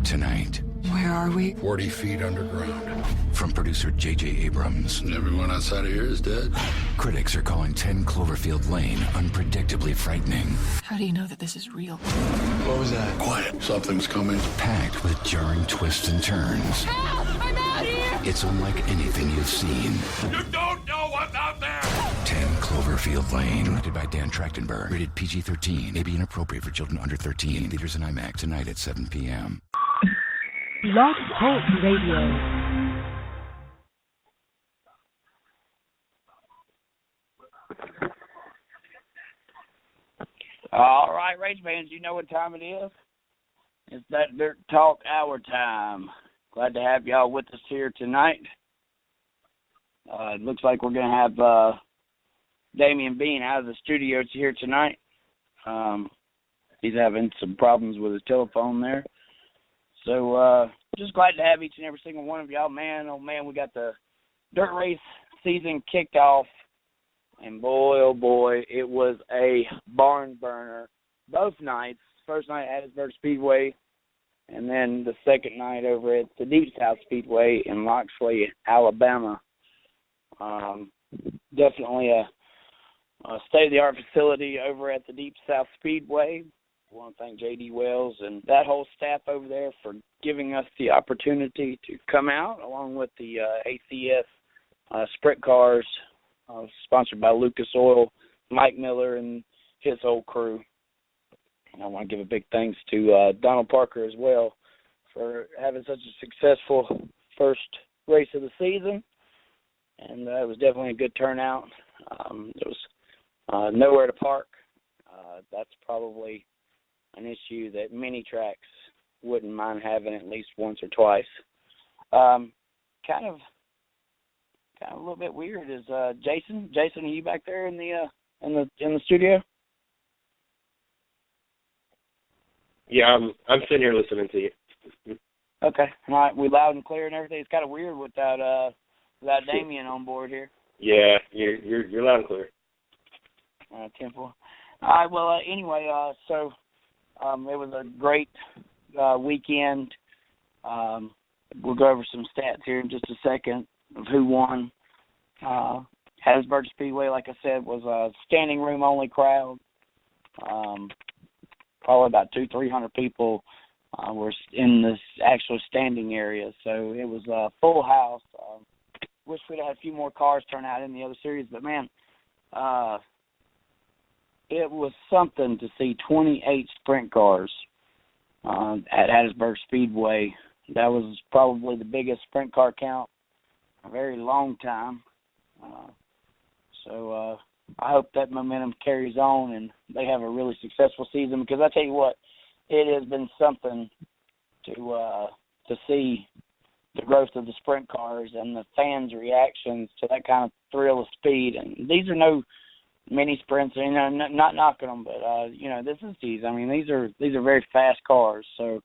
Tonight. Where are we? 40 feet underground. From producer J.J. Abrams. Everyone outside of here is dead. Critics are calling 10 Cloverfield Lane unpredictably frightening. How do you know that this is real? What was that? Quiet. Something's coming. Packed with jarring twists and turns. Help! I'm out here! It's unlike anything you've seen. You don't know what's out there! 10 Cloverfield Lane. Directed by Dan Trachtenberg. Rated PG-13. May be inappropriate for children under 13. Theaters in IMAX tonight at 7 p.m. Blog Talk Radio. All right, Rage fans, you know what time it is. It's that Dirt Talk Hour time. Glad to have y'all with us here tonight. It looks like we're going to have Damion Bean out of the studio here tonight. He's having some problems with his telephone there. So just glad to have each and every single one of y'all. Man, oh man, we got the dirt race season kicked off. And boy, oh boy, it was a barn burner both nights. First night at HATTIESBURG Speedway, and then the second night over at the Deep South Speedway in Loxley, Alabama. Definitely a state-of-the-art facility over at the Deep South Speedway. I want to thank J.D. Wells and that whole staff over there for giving us the opportunity to come out, along with the ASCS sprint cars, sponsored by Lucas Oil, Mike Miller, and his whole crew. And I want to give a big thanks to Donald Parker as well for having such a successful first race of the season. And it was definitely a good turnout. There was nowhere to park. That's probably an issue that many tracks wouldn't mind having at least once or twice. Kind of a little bit weird is Jason. Jason, are you back there in the studio? Yeah, I'm sitting here listening to you. Okay, all right. We loud and clear and everything. It's kind of weird without Damion on board here. Yeah, you're loud and clear. 10-4. All right. Well, anyway, so it was a great weekend. We'll go over some stats here in just a second of who won. HATTIESBURG Speedway, like I said, was a standing room only crowd. Probably about 200-300 people were in this actual standing area, so it was a full house. Wish we'd had a few more cars turn out in the other series, but man, it was something to see 28 sprint cars at HATTIESBURG Speedway. That was probably the biggest sprint car count in a very long time. So I hope that momentum carries on and they have a really successful season, because I tell you what, it has been something to see the growth of the sprint cars and the fans' reactions to that kind of thrill of speed. And these are no mini sprints, you know, not knocking them, but you know, this is these. I mean, these are very fast cars, so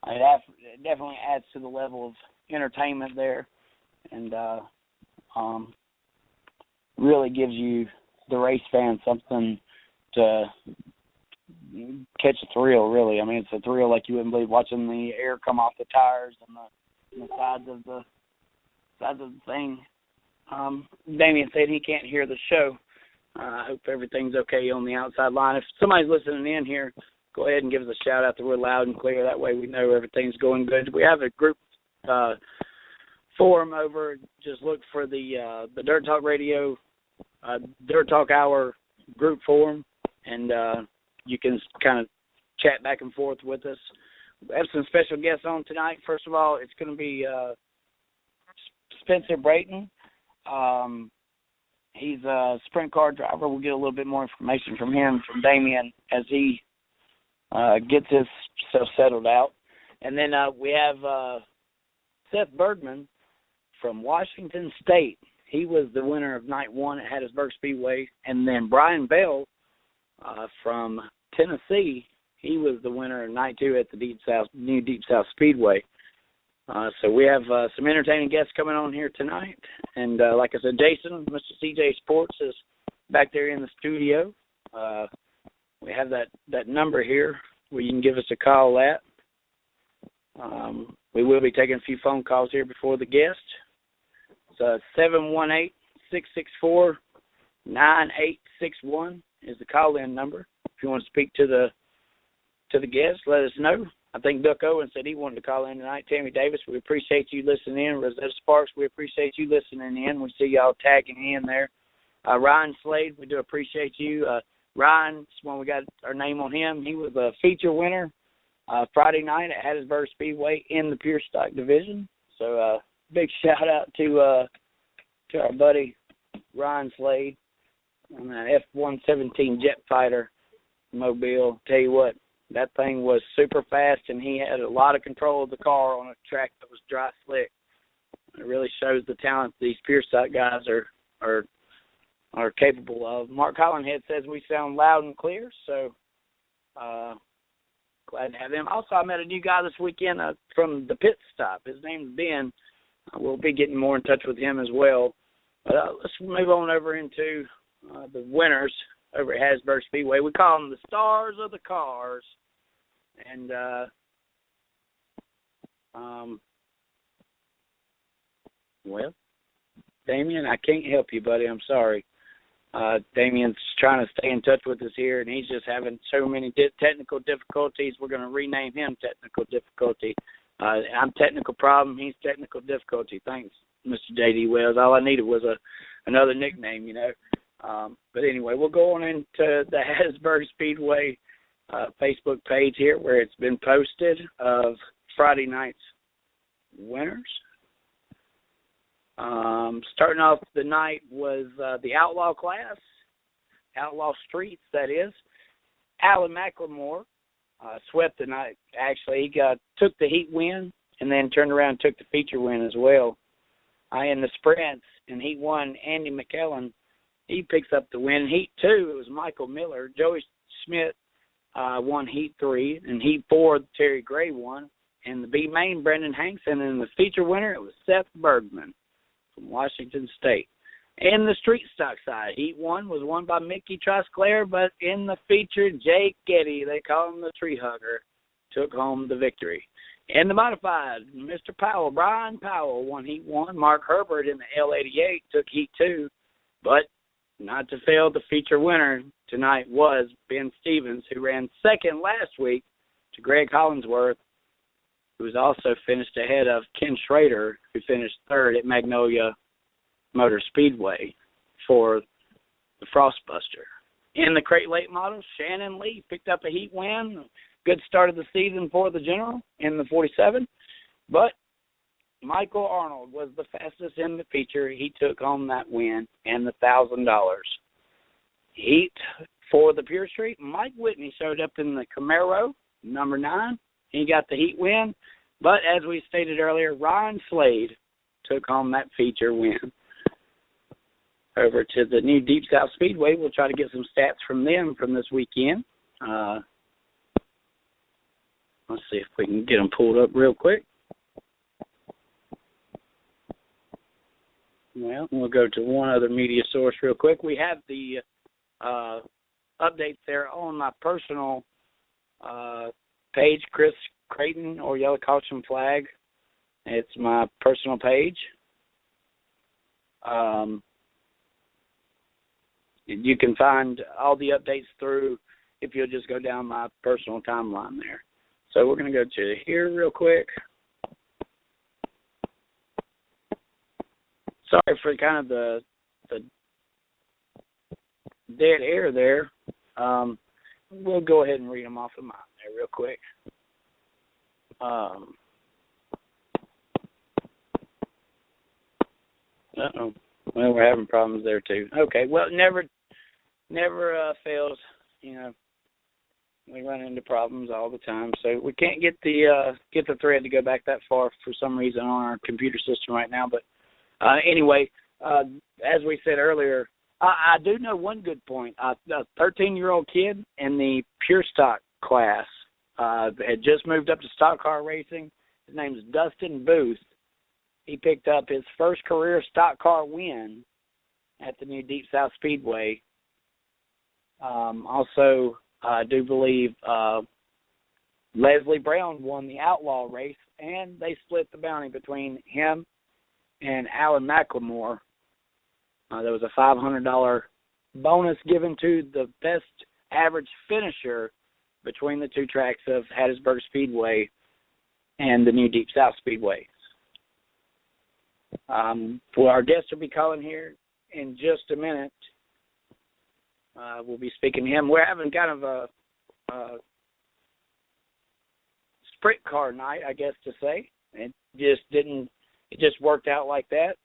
it definitely adds to the level of entertainment there, and really gives you, the race fan, something to catch a thrill, really. I mean, it's a thrill like you wouldn't believe, watching the air come off the tires and the sides of the thing. Damion said he can't hear the show. I hope everything's okay on the outside line. If somebody's listening in here, go ahead and give us a shout out that we're loud and clear. That way we know everything's going good. We have a group forum over. Just look for the Dirt Talk Radio, Dirt Talk Hour group forum, and you can kind of chat back and forth with us. We have some special guests on tonight. First of all, it's going to be Spencer Brayton. He's a sprint car driver. We'll get a little bit more information from him, from Damion, as he gets himself settled out. And then we have Seth Bergman from Washington State. He was the winner of Night 1 at HATTIESBURG Speedway. And then Brian Bell from Tennessee, he was the winner of Night 2 at the new Deep South Speedway. So we have some entertaining guests coming on here tonight. And like I said, Jason, Mr. CJ Sports, is back there in the studio. We have that number here where you can give us a call at. We will be taking a few phone calls here before the guest. So 718-664-9861 is the call-in number. If you want to speak to the guest, let us know. I think Duck Owen said he wanted to call in tonight. Tammy Davis, we appreciate you listening in. Rosetta Sparks, we appreciate you listening in. We see y'all tagging in there. Ryan Slade, we do appreciate you. Ryan, when we got our name on him, he was a feature winner Friday night at Hattiesburg Speedway in the Pure Stock Division. So big shout out to our buddy Ryan Slade on that F-117 jet fighter mobile. Tell you what, that thing was super fast, and he had a lot of control of the car on a track that was dry slick. It really shows the talent these Pure Stock guys are capable of. Mark Hollenhead says we sound loud and clear, so glad to have him. Also, I met a new guy this weekend from the pit stop. His name's Ben. We'll be getting more in touch with him as well. But let's move on over into the winners over at Hattiesburg Speedway. We call them the stars of the cars. And well, Damion, I can't help you, buddy. I'm sorry. Damien's trying to stay in touch with us here, and he's just having so many technical difficulties. We're going to rename him Technical Difficulty. I'm Technical Problem. He's Technical Difficulty. Thanks, Mr. J.D. Wells. All I needed was another nickname, you know. But anyway, we'll go on into the Hattiesburg Speedway Facebook page here where it's been posted of Friday night's winners. Starting off the night was the Outlaw class, Outlaw Streets, that is. Alan McLemore swept the night. Actually, he took the heat win and then turned around and took the feature win as well. In the sprints, in Heat 1, Andy McKellen, he picks up the win. Heat 2, it was Michael Miller. Joey Schmidt won Heat 3, and Heat 4, Terry Gray won. And the B main, Brendan Hankson, and the feature winner, it was Seth Bergman from Washington State. In the street stock side, Heat 1 was won by Mickey Trosclair, but in the feature, Jake Getty, they call him the tree hugger, took home the victory. In the modified, Mr. Powell, Brian Powell, won Heat 1. Mark Herbert in the L88 took Heat 2, but not to fail, the feature winner tonight was Ben Stevens, who ran second last week to Greg Hollingsworth, who was also finished ahead of Ken Schrader, who finished third at Magnolia Motor Speedway for the Frostbuster. In the Crate Late model, Shannon Lee picked up a heat win. Good start of the season for the General in the 47. But Michael Arnold was the fastest in the feature. He took home that win and the $1,000. Heat for the Pure Street, Mike Whitney showed up in the Camaro, number 9. He got the heat win. But as we stated earlier, Ryan Slade took home that feature win. Over to the new Deep South Speedway, we'll try to get some stats from them from this weekend. Let's see if we can get them pulled up real quick. Well, we'll go to one other media source real quick. We have the updates there on my personal page, Chris Creighton or Yellow Caution Flag. It's my personal page. You can find all the updates through if you'll just go down my personal timeline there. So we're going to go to here real quick. Sorry for kind of the dead air there. We'll go ahead and read them off of mine there real quick. Uh-oh. Well, we're having problems there too. Okay, well, never fails. You know, we run into problems all the time, so we can't get the thread to go back that far for some reason on our computer system right now. But anyway, as we said earlier, I do know one good point. A 13-year-old kid in the pure stock class had just moved up to stock car racing. His name is Dustin Booth. He picked up his first career stock car win at the new Deep South Speedway. Also, I do believe Leslie Brown won the Outlaw race and they split the bounty between him and Alan McLemore. There was a $500 bonus given to the best average finisher between the two tracks of Hattiesburg Speedway and the new Deep South Speedway. Well, our guest will be calling here in just a minute. We'll be speaking to him. We're having kind of a sprint car night, I guess to say. It just worked out like that.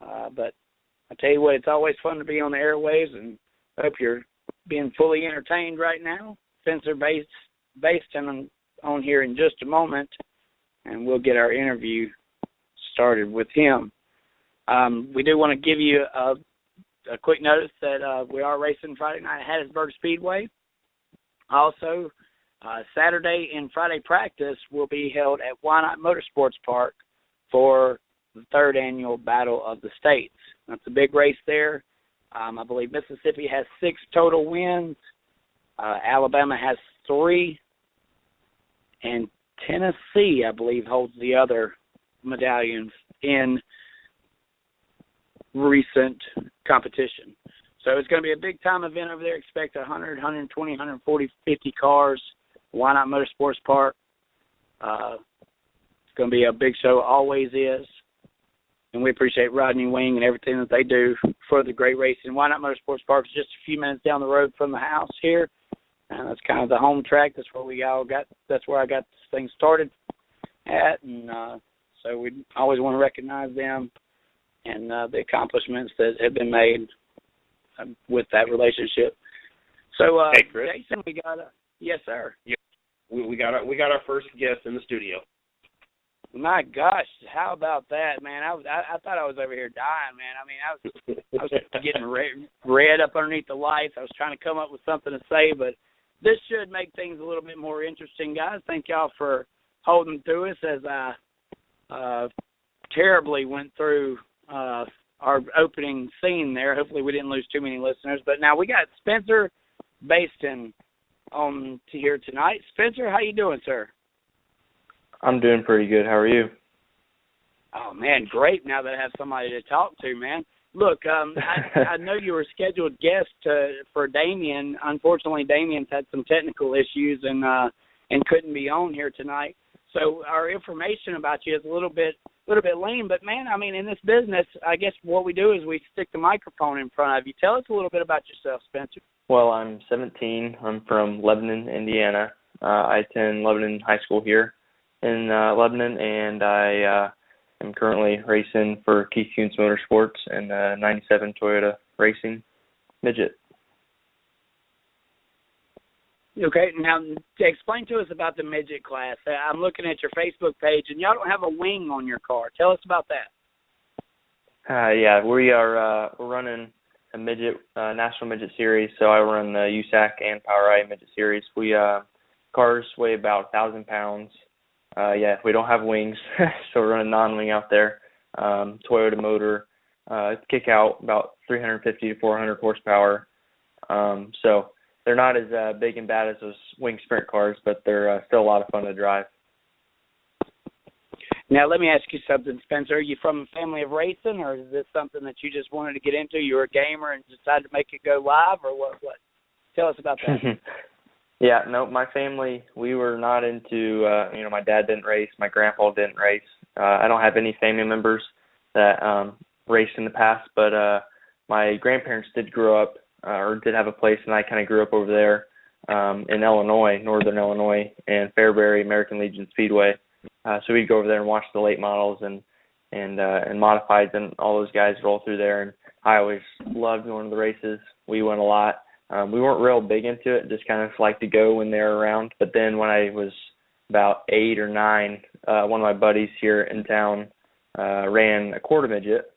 But I tell you what, it's always fun to be on the airwaves, and I hope you're being fully entertained right now. Spencer BAYSTON on here in just a moment, and we'll get our interview started with him. We do want to give you a quick notice that we are racing Friday night at Hattiesburg Speedway. Also, Saturday and Friday practice will be held at Why Not Motorsports Park for the third annual Battle of the States. That's a big race there. I believe Mississippi has 6 total wins. Alabama has 3. And Tennessee, I believe, holds the other medallions in recent competition. So it's going to be a big-time event over there. Expect 100, 120, 140, 50 cars. Why Not Motorsports Park? It's going to be a big show, always is. And we appreciate Rodney Wing and everything that they do for the great racing. Why Not Motorsports Park is just a few minutes down the road from the house here. And that's kind of the home track. That's where that's where I got this thing started at. And so we always want to recognize them and the accomplishments that have been made with that relationship. So, hey, Chris. Jason, we got yes, sir. Yeah, we got our first guest in the studio. My gosh, how about that, man? I thought I was over here dying, man. I mean, I was getting red up underneath the lights. I was trying to come up with something to say, but this should make things a little bit more interesting, guys. Thank y'all for holding through us as I terribly went through our opening scene there. Hopefully we didn't lose too many listeners. But now we got Spencer BAYSTON on here tonight. Spencer, how you doing, sir? I'm doing pretty good. How are you? Oh, man, great now that I have somebody to talk to, man. Look, I know you were a scheduled guest for Damion. Unfortunately, Damion's had some technical issues and couldn't be on here tonight. So our information about you is a little bit lame. But, man, I mean, in this business, I guess what we do is we stick the microphone in front of you. Tell us a little bit about yourself, Spencer. Well, I'm 17. I'm from Lebanon, Indiana. I attend Lebanon High School here in Lebanon, and I am currently racing for Keith Kunz Motorsports and 97 Toyota Racing Midget. Okay, now explain to us about the midget class. I'm looking at your Facebook page, and y'all don't have a wing on your car. Tell us about that. Yeah, we're running a midget national midget series, so I run the USAC and PowerI midget series. We cars weigh about 1,000 pounds. Yeah, we don't have wings, so we're running non-wing out there. Toyota motor, kick out about 350 to 400 horsepower. So they're not as big and bad as those wing sprint cars, but they're still a lot of fun to drive. Now, let me ask you something, Spencer. Are you from a family of racing, or is this something that you just wanted to get into? You were a gamer and decided to make it go live, or what? Tell us about that. Yeah, no, my family, we were not into, my dad didn't race, my grandpa didn't race. I don't have any family members that raced in the past, but my grandparents did grow up or did have a place, and I kind of grew up over there in Illinois, northern Illinois, and Fairbury American Legion Speedway. So we'd go over there and watch the late models and modifieds, and all those guys roll through there, and I always loved going to the races. We went a lot. We weren't real big into it, just kind of liked to go when they were around. But then when I was about 8 or 9, one of my buddies here in town ran a quarter midget.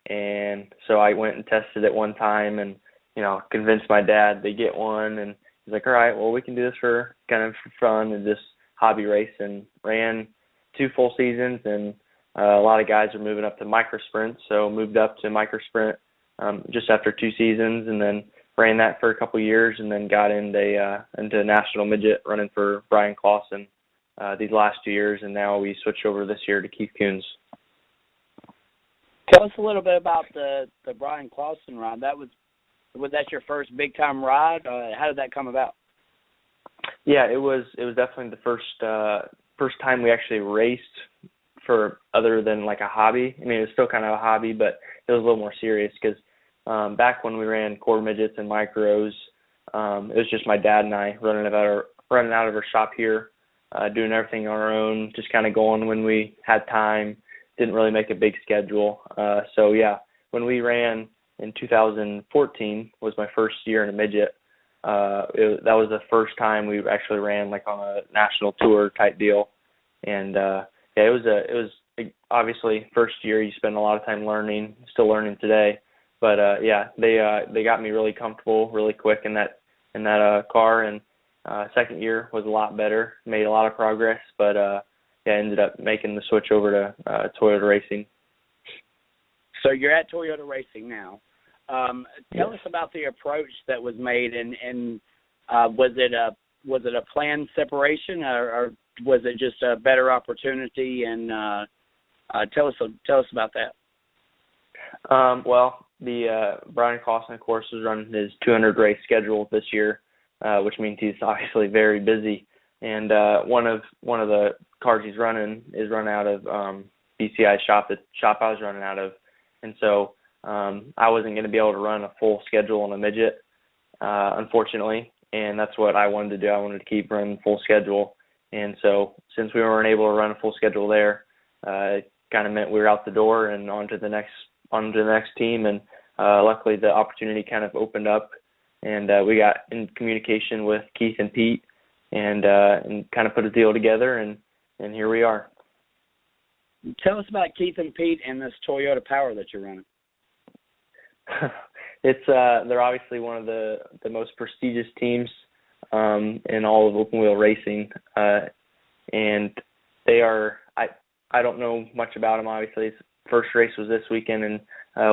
And so I went and tested it one time and, convinced my dad to get one. And he's like, all right, well, we can do this for kind of for fun and just hobby race. And ran 2 full seasons. And a lot of guys are moving up to micro sprints. So moved up to micro sprint just after 2 seasons, and then ran that for a couple of years, and then got into national midget running for Brian Clausen these last 2 years, and now we switched over this year to Keith Coons. Tell us a little bit about the Brian Clausen ride. Was that your first big time ride? How did that come about? Yeah, it was definitely the first time we actually raced for other than like a hobby. I mean, it was still kind of a hobby, but it was a little more serious because back when we ran quarter midgets and micros, it was just my dad and I running out of our shop here, doing everything on our own, just kind of going when we had time. Didn't really make a big schedule. So yeah, when we ran in 2014 was my first year in a midget. That was the first time we actually ran like on a national tour type deal, and yeah, it was obviously first year. You spend a lot of time learning, still learning today, but yeah, they got me really comfortable really quick in that car, and second year was a lot better, made a lot of progress, but yeah, ended up making the switch over to Toyota Racing. So you're at Toyota Racing now. Tell us about the approach that was made, and was it a planned separation, or was it just a better opportunity? And tell us about that. Well, the Brian Clausen, of course, is running his 200 race schedule this year, which means he's obviously very busy. And one of the cars he's running is run out of BCI shop, the shop I was running out of, and so I wasn't going to be able to run a full schedule on a midget, unfortunately, and that's what I wanted to do. I wanted to keep running full schedule, and so since we weren't able to run a full schedule there, it kind of meant we were out the door and on to the next team, and luckily the opportunity kind of opened up, and we got in communication with Keith and Pete, and kind of put a deal together, and here we are. Tell us about Keith and Pete and this Toyota Power that you're running. They're obviously one of the most prestigious teams in all of open wheel racing, and they are. I don't know much about them. Obviously, his first race was this weekend in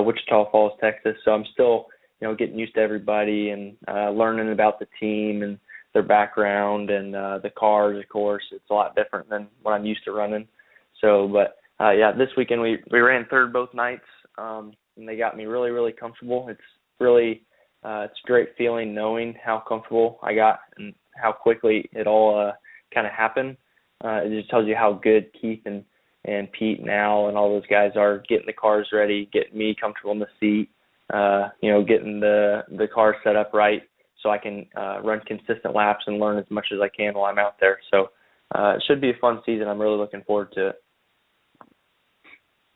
Wichita Falls, Texas. So I'm still, getting used to everybody and learning about the team and their background and the cars. Of course, it's a lot different than what I'm used to running. So, but yeah, this weekend we ran third both nights. And they got me really, really comfortable. It's really, it's a great feeling knowing how comfortable I got and how quickly it all kind of happened. It just tells you how good Keith and Pete and Al and all those guys are getting the cars ready, getting me comfortable in the seat, getting the car set up right so I can run consistent laps and learn as much as I can while I'm out there. So it should be a fun season. I'm really looking forward to it.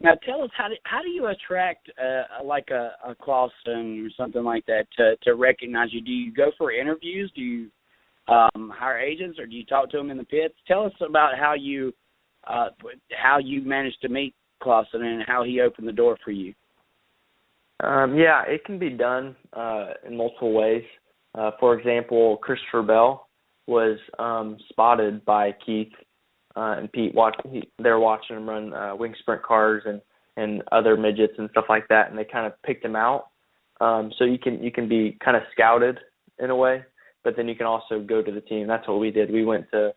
Now, tell us, how do you attract like a Clausen or something like that to recognize you? Do you go for interviews? Do you hire agents, or do you talk to them in the pits? Tell us about how you managed to meet Clausen and how he opened the door for you. Yeah, it can be done in multiple ways. For example, Christopher Bell was spotted by Keith and Pete. They're watching him run wing sprint cars and other midgets and stuff like that, and they kind of picked him out. So you can be kind of scouted in a way, but then you can also go to the team. That's what we did. We went to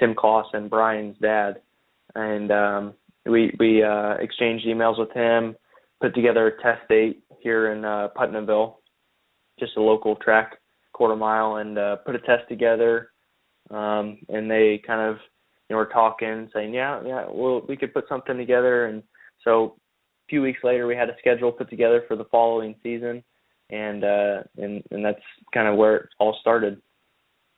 Tim Clausen, Brian's dad, and we exchanged emails with him, put together a test date here in Putnamville, just a local track, quarter mile, and put a test together, and they kind of were talking, saying, yeah, well, we could put something together. And so a few weeks later, we had a schedule put together for the following season, and that's kind of where it all started.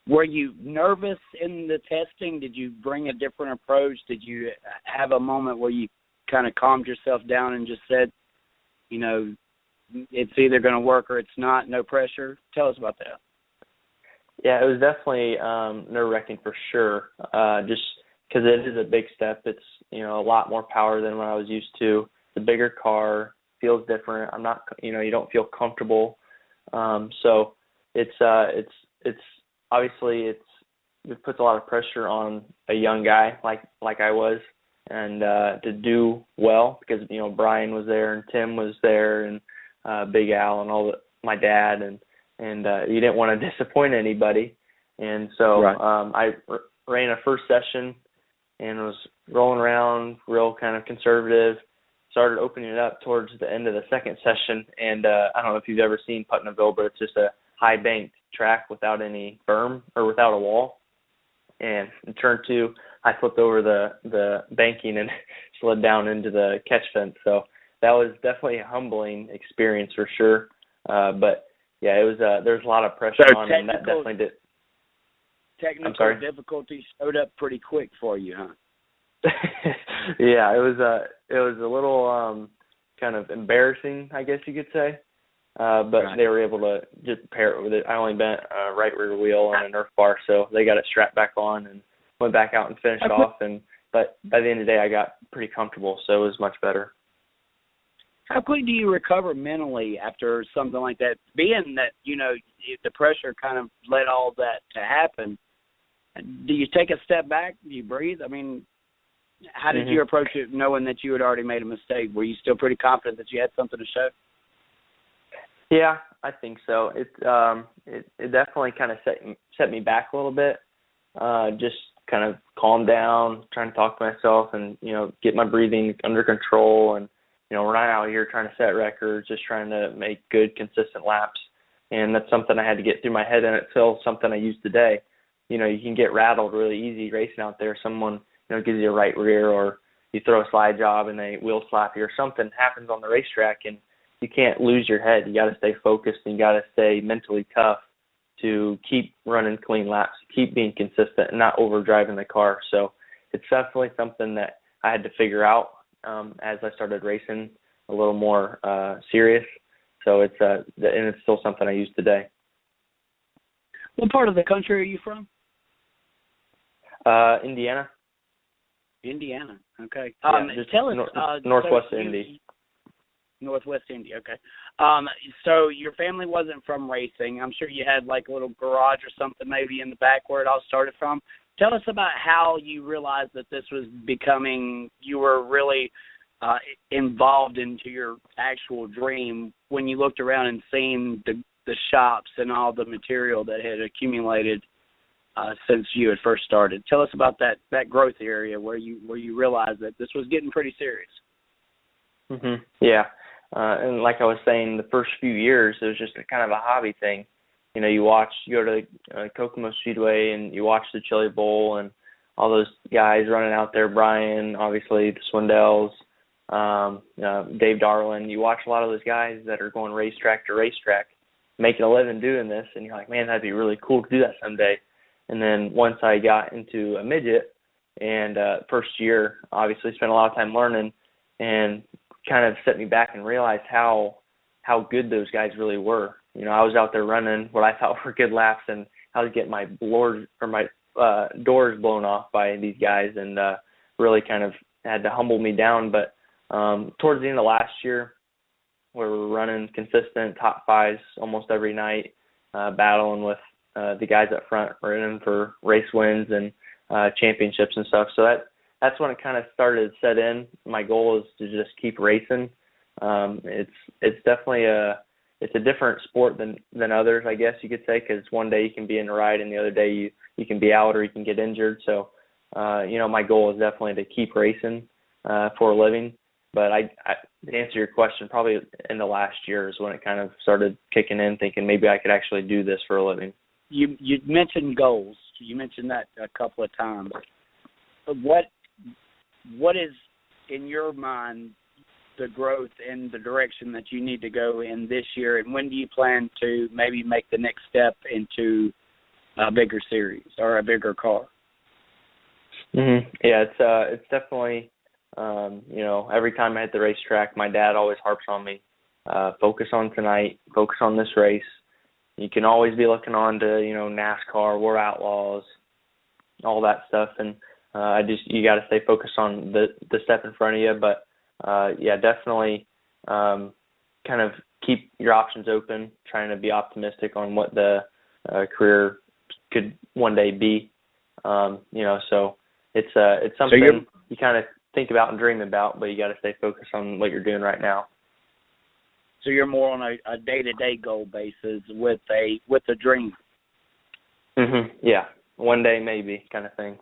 Were you nervous in the testing? Did you bring a different approach? Did you have a moment where you kind of calmed yourself down and just said, it's either going to work or it's not, no pressure? Tell us about that. Yeah, it was definitely nerve-wracking for sure, just because it is a big step. It's, a lot more power than what I was used to. It's a bigger car, feels different. I'm not, you don't feel comfortable. So it's obviously it puts a lot of pressure on a young guy like I was, and to do well because, Brian was there and Tim was there and Big Al and my dad and you didn't want to disappoint anybody. And so right. ran a first session and was rolling around real kind of conservative. Started opening it up towards the end of the second session, and I don't know if you've ever seen Putnamville, but it's just a high banked track without any berm or without a wall. And in turn 2, I flipped over the banking and slid down into the catch fence. So that was definitely a humbling experience for sure. But yeah, it was. There's a lot of pressure on, and that definitely did. Technical difficulties showed up pretty quick for you, huh? Yeah, it was a little kind of embarrassing, I guess you could say. But right. They were able to just pair it with it. I only bent a right rear wheel and a Nerf bar, so they got it strapped back on and went back out and finished off. But by the end of the day, I got pretty comfortable, so it was much better. How quick do you recover mentally after something like that? Being that, the pressure kind of led all that to happen, do you take a step back? Do you breathe? I mean, how did you approach it knowing that you had already made a mistake? Were you still pretty confident that you had something to show? Yeah, I think so. It definitely kind of set me back a little bit. Just kind of calm down, trying to talk to myself and, get my breathing under control. And, we're not out here trying to set records, just trying to make good, consistent laps. And that's something I had to get through my head, and it's still something I use today. You can get rattled really easy racing out there. Someone, gives you a right rear, or you throw a slide job and they wheel slap you, or something happens on the racetrack, and you can't lose your head. You got to stay focused, and you got to stay mentally tough to keep running clean laps, keep being consistent, and not overdriving the car. So it's definitely something that I had to figure out as I started racing a little more serious. So and it's still something I use today. What part of the country are you from? Indiana. Indiana, okay. Tell us, Northwest Indy. Northwest Indy, okay. So your family wasn't from racing. I'm sure you had like a little garage or something maybe in the back where it all started from. Tell us about how you realized that this was you were really involved into your actual dream when you looked around and seen the shops and all the material that had accumulated since you had first started. Tell us about that growth area where you realized that this was getting pretty serious. Yeah. And like I was saying, the first few years, it was just a kind of a hobby thing. You go to Kokomo Speedway and you watch the Chili Bowl and all those guys running out there, Brian, obviously, the Swindells, Dave Darlin. You watch a lot of those guys that are going racetrack to racetrack, making a living doing this, and you're like, man, that'd be really cool to do that someday. And then once I got into a midget and first year, obviously spent a lot of time learning and kind of set me back and realized how good those guys really were. I was out there running what I thought were good laps, and I was getting my doors blown off by these guys, and really kind of had to humble me down. But towards the end of last year, where we're running consistent top fives almost every night, battling with the guys up front, running for race wins and championships and stuff. So that's when it kind of started to set in. My goal is to just keep racing. It's definitely it's a different sport than others, I guess you could say, because one day you can be in a ride and the other day you can be out or you can get injured. So, my goal is definitely to keep racing for a living. But to answer your question, probably in the last year is when it kind of started kicking in, thinking maybe I could actually do this for a living. You mentioned goals. You mentioned that a couple of times. What is, in your mind, the growth and the direction that you need to go in this year, and when do you plan to maybe make the next step into a bigger series or a bigger car? Yeah, it's definitely, every time I hit the racetrack, my dad always harps on me, focus on tonight, focus on this race. You can always be looking on to, NASCAR, War Outlaws, all that stuff, and you got to stay focused on the step in front of you. But definitely kind of keep your options open, trying to be optimistic on what the career could one day be. So it's something you kind of think about and dream about, but you got to stay focused on what you're doing right now. So you're more on a day-to-day goal basis with a dream. Yeah, one day maybe kind of thing.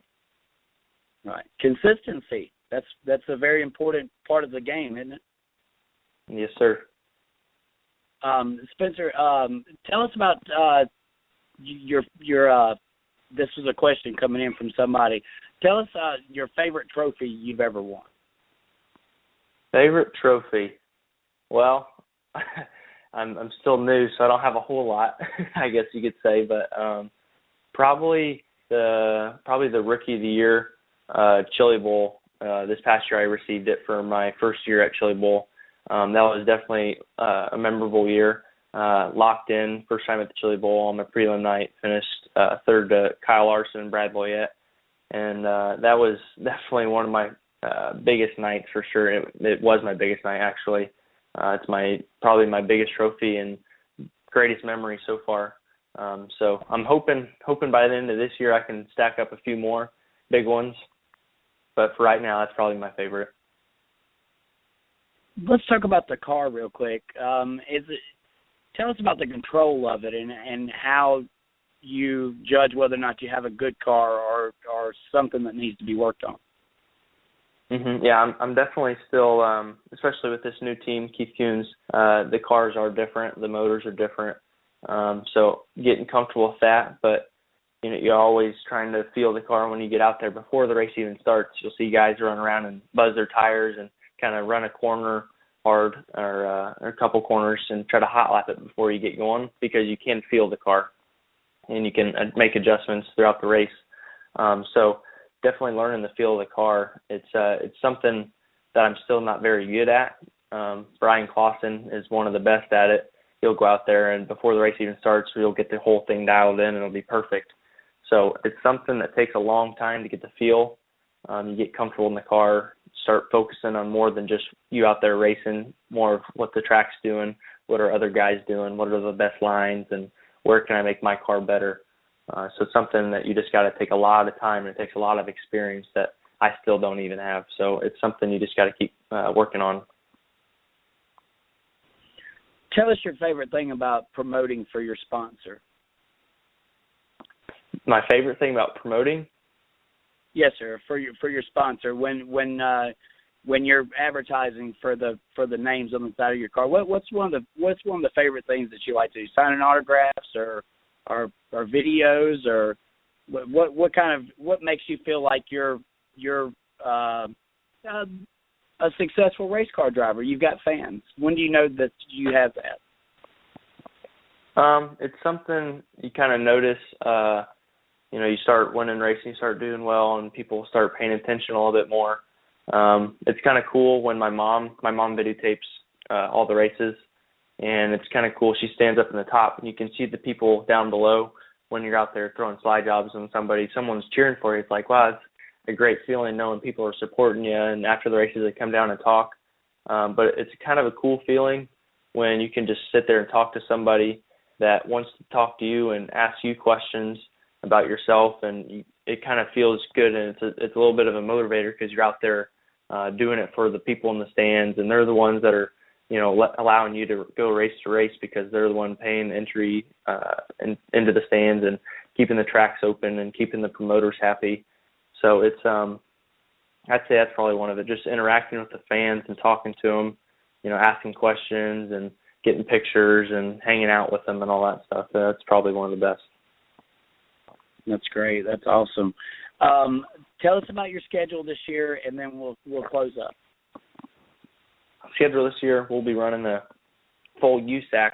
Right. Consistency. That's a very important part of the game, isn't it? Yes, sir. Spencer, tell us about your. This was a question coming in from somebody. Tell us your favorite trophy you've ever won. Favorite trophy? Well, I'm still new, so I don't have a whole lot, I guess you could say. But probably the Rookie of the Year Chili Bowl. This past year, I received it for my first year at Chili Bowl. That was definitely a memorable year. Locked in, first time at the Chili Bowl on my prelim night, finished third to Kyle Larson and Brad Boyette. And that was definitely one of my biggest nights for sure. It was my biggest night, actually. It's probably my biggest trophy and greatest memory so far. So I'm hoping by the end of this year I can stack up a few more big ones. But for right now, that's probably my favorite. Let's talk about the car real quick. Tell us about the control of it and how you judge whether or not you have a good car or something that needs to be worked on. Mm-hmm. Yeah, I'm definitely still, especially with this new team, Keith Kuhn's, the cars are different, the motors are different. So getting comfortable with that, but you're always trying to feel the car when you get out there before the race even starts. You'll see guys run around and buzz their tires and kind of run a corner hard or a couple corners and try to hot lap it before you get going because you can feel the car and you can make adjustments throughout the race. So definitely learning the feel of the car. It's something that I'm still not very good at. Brian Clausen is one of the best at it. He'll go out there and before the race even starts, he'll get the whole thing dialed in and it'll be perfect. So it's something that takes a long time to get the feel. You get comfortable in the car, start focusing on more than just you out there racing, more of what the track's doing, what are other guys doing, what are the best lines, and where can I make my car better. So it's something that you just got to take a lot of time, and it takes a lot of experience that I still don't even have. So it's something you just got to keep working on. Tell us your favorite thing about promoting for your sponsor. My favorite thing about promoting? Yes, sir. For your sponsor, when you're advertising for the names on the side of your car, what's one of the favorite things that you like to do? Signing autographs or videos, or what makes you feel like you're a successful race car driver? You've got fans. When do you know that you have that? It's something you kind of notice. You start winning racing, you start doing well, and people start paying attention a little bit more. It's kind of cool when my mom videotapes all the races, and it's kind of cool. She stands up in the top, and you can see the people down below when you're out there throwing slide jobs and someone's cheering for you. It's like, wow, it's a great feeling knowing people are supporting you, and after the races they come down and talk. But it's kind of a cool feeling when you can just sit there and talk to somebody that wants to talk to you and ask you questions about yourself, and it kind of feels good, and it's a little bit of a motivator because you're out there doing it for the people in the stands, and they're the ones that are allowing you to go race to race because they're the one paying entry into the stands and keeping the tracks open and keeping the promoters happy. So it's I'd say that's probably one of it, just interacting with the fans and talking to them, asking questions and getting pictures and hanging out with them and all that stuff. That's probably one of the best. That's great. That's awesome. Tell us about your schedule this year, and then we'll close up. Schedule this year, we'll be running the full USAC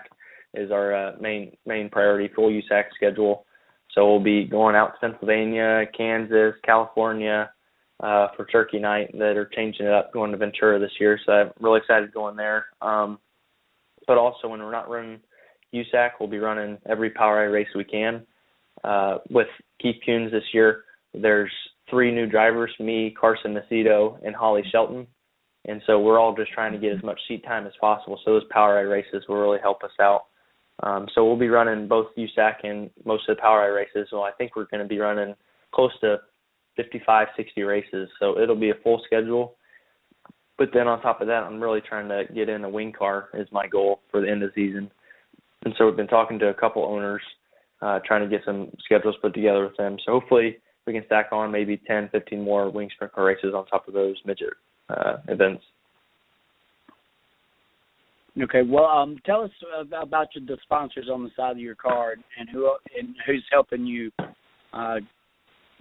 is our main priority, full USAC schedule. So we'll be going out to Pennsylvania, Kansas, California for Turkey Night that are changing it up, going to Ventura this year. So I'm really excited going there. But also when we're not running USAC, we'll be running every PowerA race we can. With Keith Kuhn's this year, there's 3 new drivers, me, Carson Macedo, and Holly Shelton. And so we're all just trying to get as much seat time as possible. So those PowerA races will really help us out. So we'll be running both USAC and most of the PowerA races. So I think we're going to be running close to 55, 60 races. So it'll be a full schedule. But then on top of that, I'm really trying to get in a wing car is my goal for the end of the season. And so we've been talking to a couple owners trying to get some schedules put together with them. So hopefully we can stack on maybe 10, 15 more wing sprint car races on top of those midget events. Okay, well, tell us about the sponsors on the side of your car and who's helping you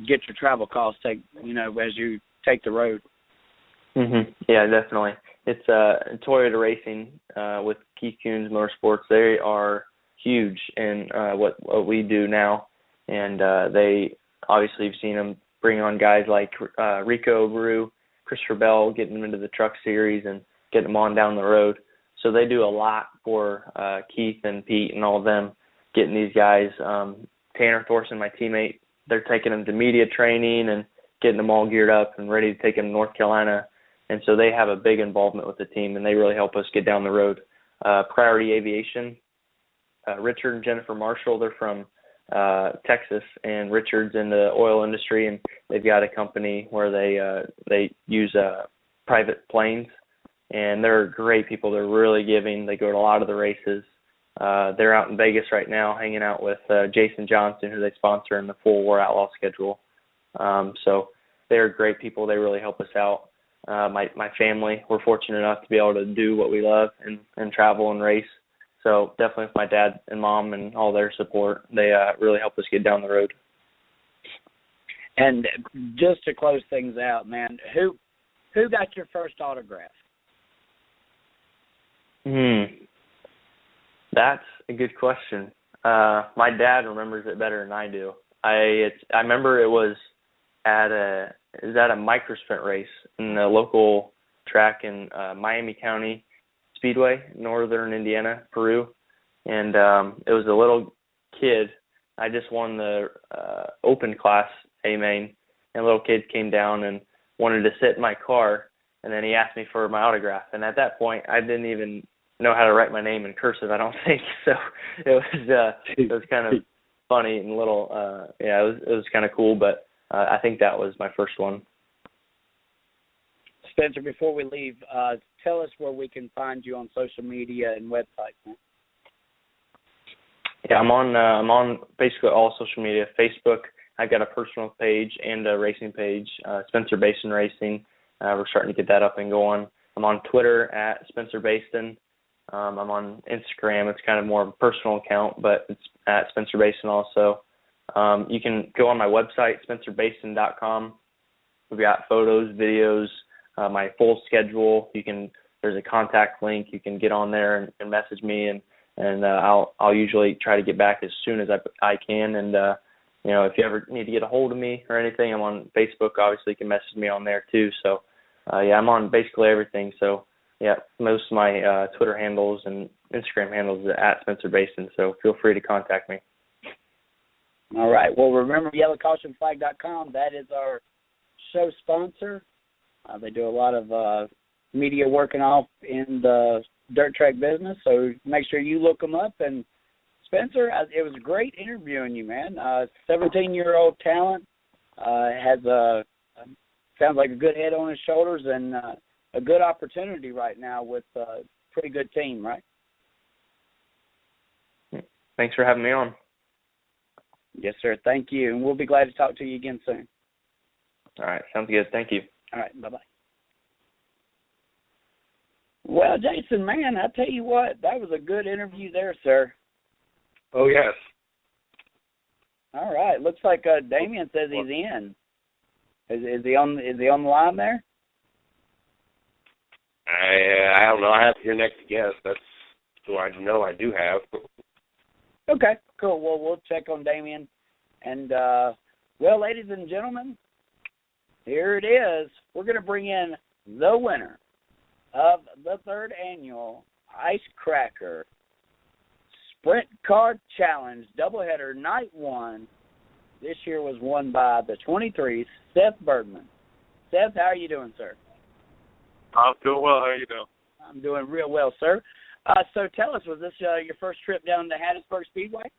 get your travel costs as you take the road. Yeah, definitely. It's Toyota Racing with Keith Coons Motorsports. They are huge in what we do now, and they obviously have seen them bring on guys like Rico Abreu, Christopher Bell, getting them into the truck series and getting them on down the road. So they do a lot for Keith and Pete and all of them, getting these guys. Tanner Thorson, my teammate, they're taking them to media training and getting them all geared up and ready to take them to North Carolina. And so they have a big involvement with the team, and they really help us get down the road. Priority Aviation, Richard and Jennifer Marshall, they're from Texas, and Richard's in the oil industry, and they've got a company where they use private planes, and they're great people. They're really giving. They go to a lot of the races. They're out in Vegas right now hanging out with Jason Johnson, who they sponsor in the full War Outlaw schedule. So they're great people. They really help us out. My family, we're fortunate enough to be able to do what we love and travel and race. So definitely with my dad and mom and all their support, they really help us get down the road. And just to close things out, man, who got your first autograph? That's a good question. My dad remembers it better than I do. I remember it was at a microsprint race in the local track in Miami County Speedway, northern Indiana, Peru, and it was a little kid. I just won the open class A main, and a little kid came down and wanted to sit in my car, and then he asked me for my autograph. And at that point, I didn't even know how to write my name in cursive, I don't think. So it was kind of funny and little. It was kind of cool, but I think that was my first one. Spencer, before we leave, tell us where we can find you on social media and websites. Man. Yeah, I'm on basically all social media. Facebook, I've got a personal page and a racing page, Spencer BAYSTON Racing. We're starting to get that up and going. I'm on Twitter at Spencer BAYSTON. I'm on Instagram. It's kind of more of a personal account, but it's at Spencer BAYSTON also. You can go on my website, spencerbayston.com. We've got photos, videos, my full schedule. There's a contact link. You can get on there and message me, and I'll usually try to get back as soon as I can. And if you ever need to get a hold of me or anything, I'm on Facebook. Obviously, you can message me on there too. So I'm on basically everything. So most of my Twitter handles and Instagram handles are at Spencer BAYSTON. So feel free to contact me. All right. Well, remember yellowcautionflag.com. That is our show sponsor. They do a lot of media working off in the dirt track business, so make sure you look them up. And Spencer, it was great interviewing you, man. 17-year-old talent, sounds like a good head on his shoulders and a good opportunity right now with a pretty good team, right? Thanks for having me on. Yes, sir. Thank you, and we'll be glad to talk to you again soon. All right. Sounds good. Thank you. All right. Bye-bye. Well, Jason, man, I tell you what, that was a good interview there, sir. Oh, yes. All right. Looks like Damion says he's in. Is he on the line there? I don't know. I have your next guest. That's who I know I do have. Okay, cool. Well, we'll check on Damion. And, ladies and gentlemen, here it is. We're going to bring in the winner of the third annual Ice Cracker Sprint Car Challenge doubleheader night one. This year was won by the 23's Seth Bergman. Seth, how are you doing, sir? I'm doing well. How are you doing? I'm doing real well, sir. So tell us, was this your first trip down to Hattiesburg Speedway?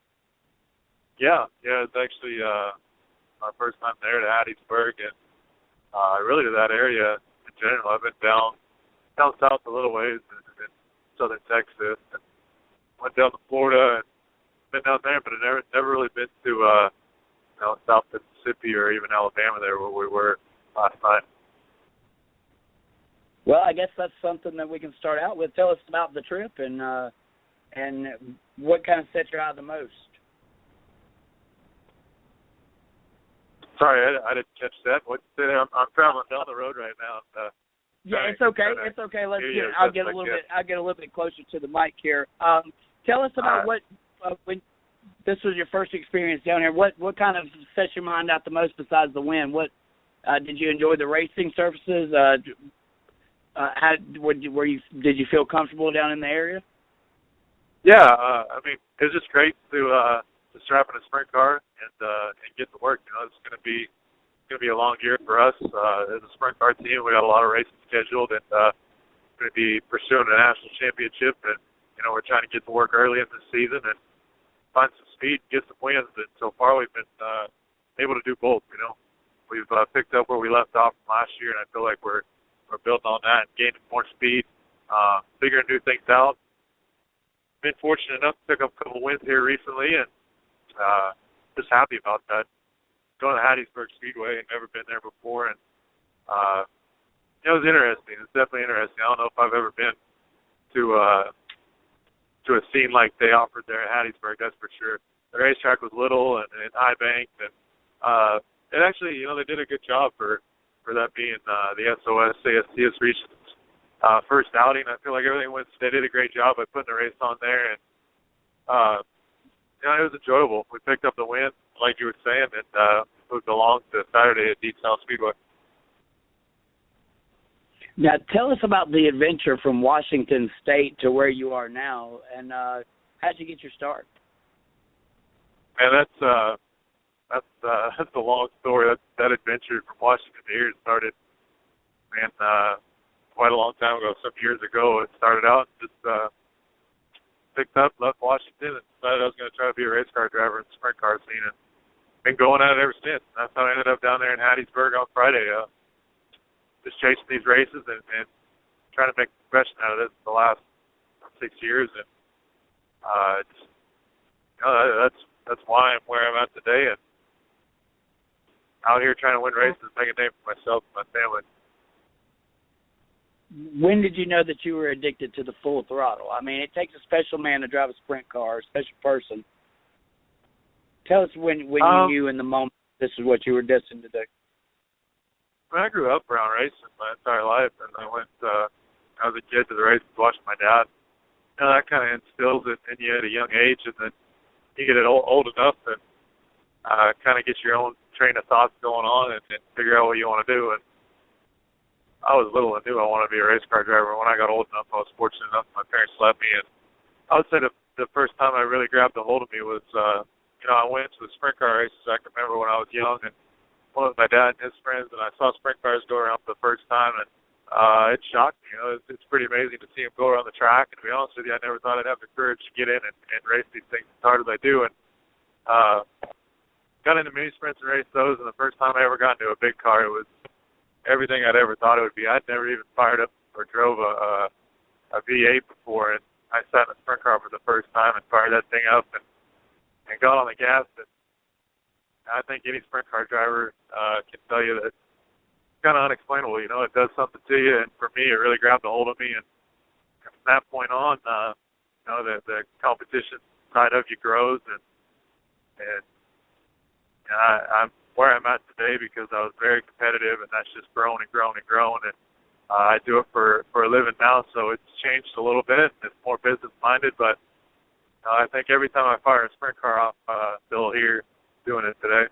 Yeah, it's actually my first time there to Hattiesburg, and really to that area in general. I've been down south a little ways in southern Texas, and went down to Florida and been down there, but I've never really been to South Mississippi or even Alabama there where we were last night. Well, I guess that's something that we can start out with. Tell us about the trip and what kind of set you out the most. Sorry, I didn't catch that. What you say there? I'm traveling down the road right now. Yeah, it's okay. It's okay. I'll get a little bit closer to the mic here. Tell us about what when this was your first experience down here. What kind of set your mind out the most besides the wind? What did you enjoy the racing surfaces? Did you feel comfortable down in the area? Yeah, I mean, it was just great to strap in a sprint car and get to work. You know, it's going to be a long year for us as a sprint car team. We got a lot of races scheduled, and going to be pursuing a national championship. And you know, we're trying to get to work early in the season and find some speed, get some wins. And so far, we've been able to do both. You know, we've picked up where we left off from last year, and I feel like we're building on that and gaining more speed, figuring new things out. Been fortunate enough to pick up a couple wins here recently, and just happy about that. Going to HATTIESBURG Speedway, never been there before, and it was interesting. It's definitely interesting. I don't know if I've ever been to a scene like they offered there at HATTIESBURG, that's for sure. The racetrack was little and high banked, and it actually, you know, they did a good job for that being the SOS ASCS region's first outing. I feel like they did a great job by putting the race on there, and you know, it was enjoyable. We picked up the win, like you were saying, and moved along to Saturday at Deep South Speedway. Now, tell us about the adventure from Washington State to where you are now, and how'd you get your start? Man, that's a long story. That adventure from Washington to here started, man, quite a long time ago, some years ago. It started out just picked up, left Washington, and decided I was going to try to be a race car driver in the sprint car scene, and been going at it ever since. That's how I ended up down there in HATTIESBURG on Friday, just chasing these races and trying to make a profession out of this the last 6 years, and you know, that's why I'm where I'm at today, and out here trying to win races, make a name for myself and my family. When did you know that you were addicted to the full throttle? I mean, it takes a special man to drive a sprint car, a special person. Tell us when you knew in the moment this is what you were destined to do. I grew up around racing my entire life, and I went, I was a kid to the races watching my dad. You know, that kind of instills it in you at a young age, and then you get old enough and kind of get your own train of thoughts going on and figure out what you want to do. And I was little and knew I wanted to be a race car driver. When I got old enough, I was fortunate enough my parents let me. And I would say the first time I really grabbed a hold of me was, you know, I went to the sprint car races. I can remember when I was young and went with my dad and his friends, and I saw sprint cars go around for the first time, and it shocked me. You know, it's pretty amazing to see them go around the track. And to be honest with you, I never thought I'd have the courage to get in and race these things as hard as I do. And got into mini sprints and raced those, and the first time I ever got into a big car, it was everything I'd ever thought it would be. I'd never even fired up or drove a V8 before, and I sat in a sprint car for the first time and fired that thing up and got on the gas. And I think any sprint car driver can tell you that it's kind of unexplainable. You know, it does something to you, and for me, it really grabbed a hold of me. And from that point on, you know, the competition side of you grows, and I'm where I'm at today because I was very competitive, and that's just grown and grown and grown. And I do it for a living now, so it's changed a little bit. It's more business-minded, but I think every time I fire a sprint car off, still here doing it today.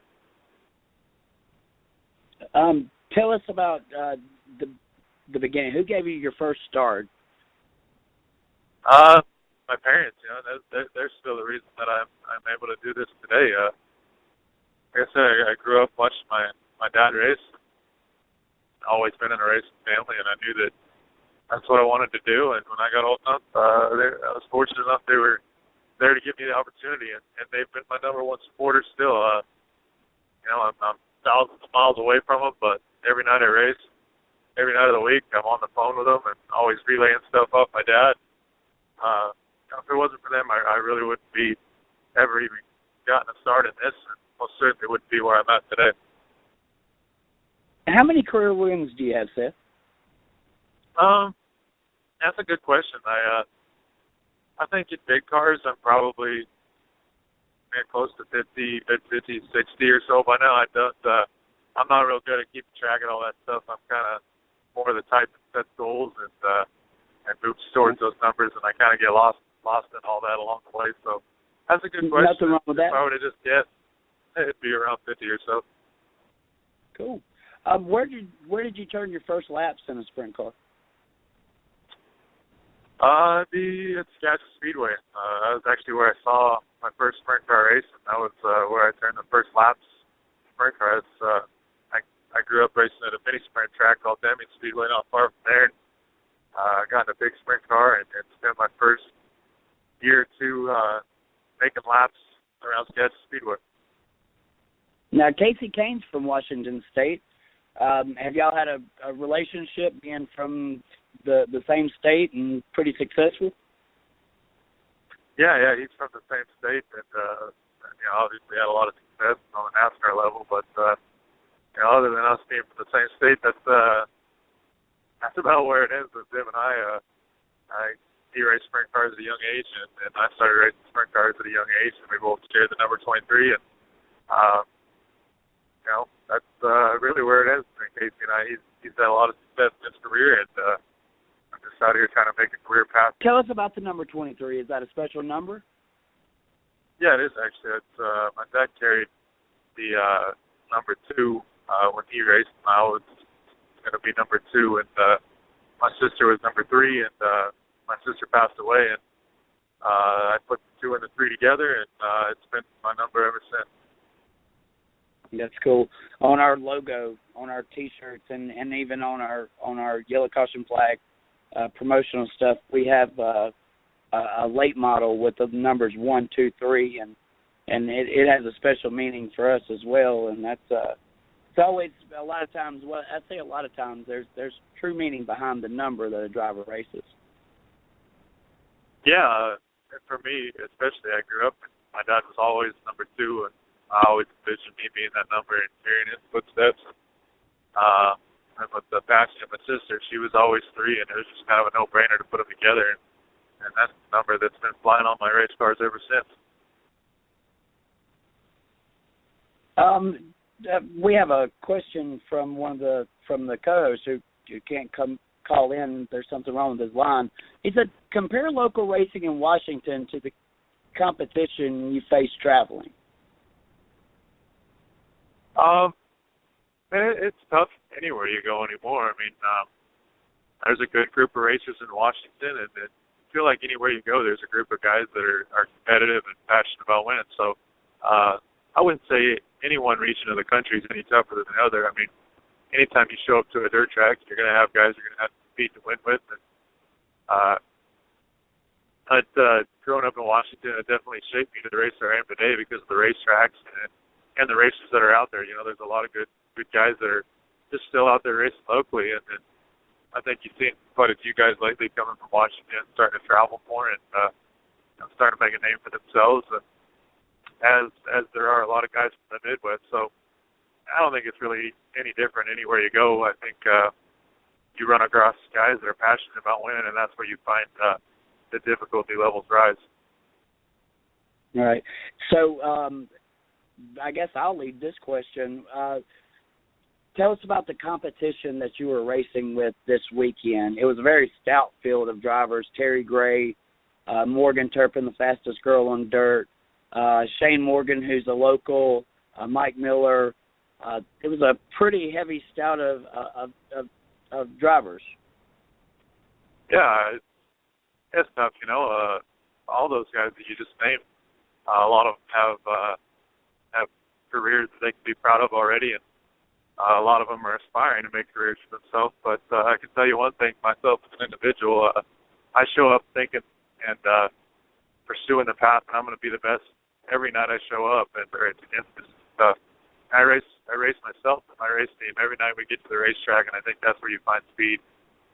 Tell us about the beginning. Who gave you your first start? My parents. You know, they're still the reason that I'm able to do this today. Like I said, I grew up watching my dad race. Always been in a racing family, and I knew that that's what I wanted to do. And when I got old enough, I was fortunate enough they were there to give me the opportunity, and they've been my number one supporter still. You know, I'm thousands of miles away from them, but every night I race, every night of the week, I'm on the phone with them and always relaying stuff off my dad. If it wasn't for them, I really wouldn't be ever even gotten a start in this, and most certainly wouldn't be where I'm at today. How many career wins do you have, Seth? That's a good question. I think in big cars, I'm probably close to 50, 60 or so by now. I'm not real good at keeping track of all that stuff. I'm kind of more the type that sets goals and moves towards those numbers, and I kind of get lost in all that along the way. So that's a good question. Nothing wrong with that. If I were to just guess, it'd be around 50 or so. Cool. Where did you turn your first laps in a sprint car? The Saskatchewan Speedway. That was actually where I saw my first sprint car race, and that was where I turned the first laps sprint car. I grew up racing at a mini sprint track called Damion Speedway, not far from there. I got in a big sprint car and spent my first year or two making laps around Saskatchewan Speedway. Now, Casey Kane's from Washington State. Have y'all had a relationship being from the same state and pretty successful? Yeah, he's from the same state, and obviously had a lot of success on the NASCAR level. But other than us being from the same state, that's about where it ends with him and I. He raced sprint cars at a young age, and I started racing sprint cars at a young age, and we both shared the number 23. And that's really where it ends between Casey and I. He's had a lot of success in his career, and I'm just out here trying to make a career path. Tell us about the number 23. Is that a special number? Yeah, it is actually. It's my dad carried the number 2 when he raced. And I was going to be number 2, and my sister was number 3, and my sister passed away, and I put the 2 and the 3 together, and it's been my number ever since. That's cool. On our logo, on our T-shirts, and even on our yellow caution flag promotional stuff, we have a late model with the numbers 1, 2, 3, and it has a special meaning for us as well. And that's it's always a lot of times. Well, I say a lot of times there's true meaning behind the number that a driver races. Yeah, and for me especially, I grew up. My dad was always number 2, and I always envisioned me being that number and carrying his footsteps. And with the passing of my sister, she was always 3, and it was just kind of a no-brainer to put them together. And that's the number that's been flying on my race cars ever since. We have a question from from the co-host who can't call in. There's something wrong with his line. He said, compare local racing in Washington to the competition you face traveling. It's tough anywhere you go anymore. I mean, there's a good group of racers in Washington, and I feel like anywhere you go, there's a group of guys that are competitive and passionate about winning. So I wouldn't say any one region of the country is any tougher than the other. I mean, anytime you show up to a dirt track, you're going to have guys you're going to have to compete to win with. And growing up in Washington, it definitely shaped me to the racer I am today because of the racetracks and the races that are out there. There's a lot of good guys that are just still out there racing locally, and I think you've seen quite a few guys lately coming from Washington, starting to travel more and starting to make a name for themselves, and as there are a lot of guys from the Midwest. So I don't think it's really any different anywhere you go. I think you run across guys that are passionate about winning, and that's where you find the difficulty levels rise. All right. So I guess I'll lead this question. Tell us about the competition that you were racing with this weekend. It was a very stout field of drivers. Terry Gray, Morgan Turpin, the fastest girl on dirt, Shane Morgan, who's a local, Mike Miller. It was a pretty heavy stout of drivers. Yeah, it's tough. All those guys that you just named, a lot of them have careers that they can be proud of already, and a lot of them are aspiring to make careers for themselves. But I can tell you one thing, myself as an individual, I show up thinking and pursuing the path, and I'm going to be the best every night I show up, and it's against this stuff. I race myself and my race team every night we get to the racetrack, and I think that's where you find speed,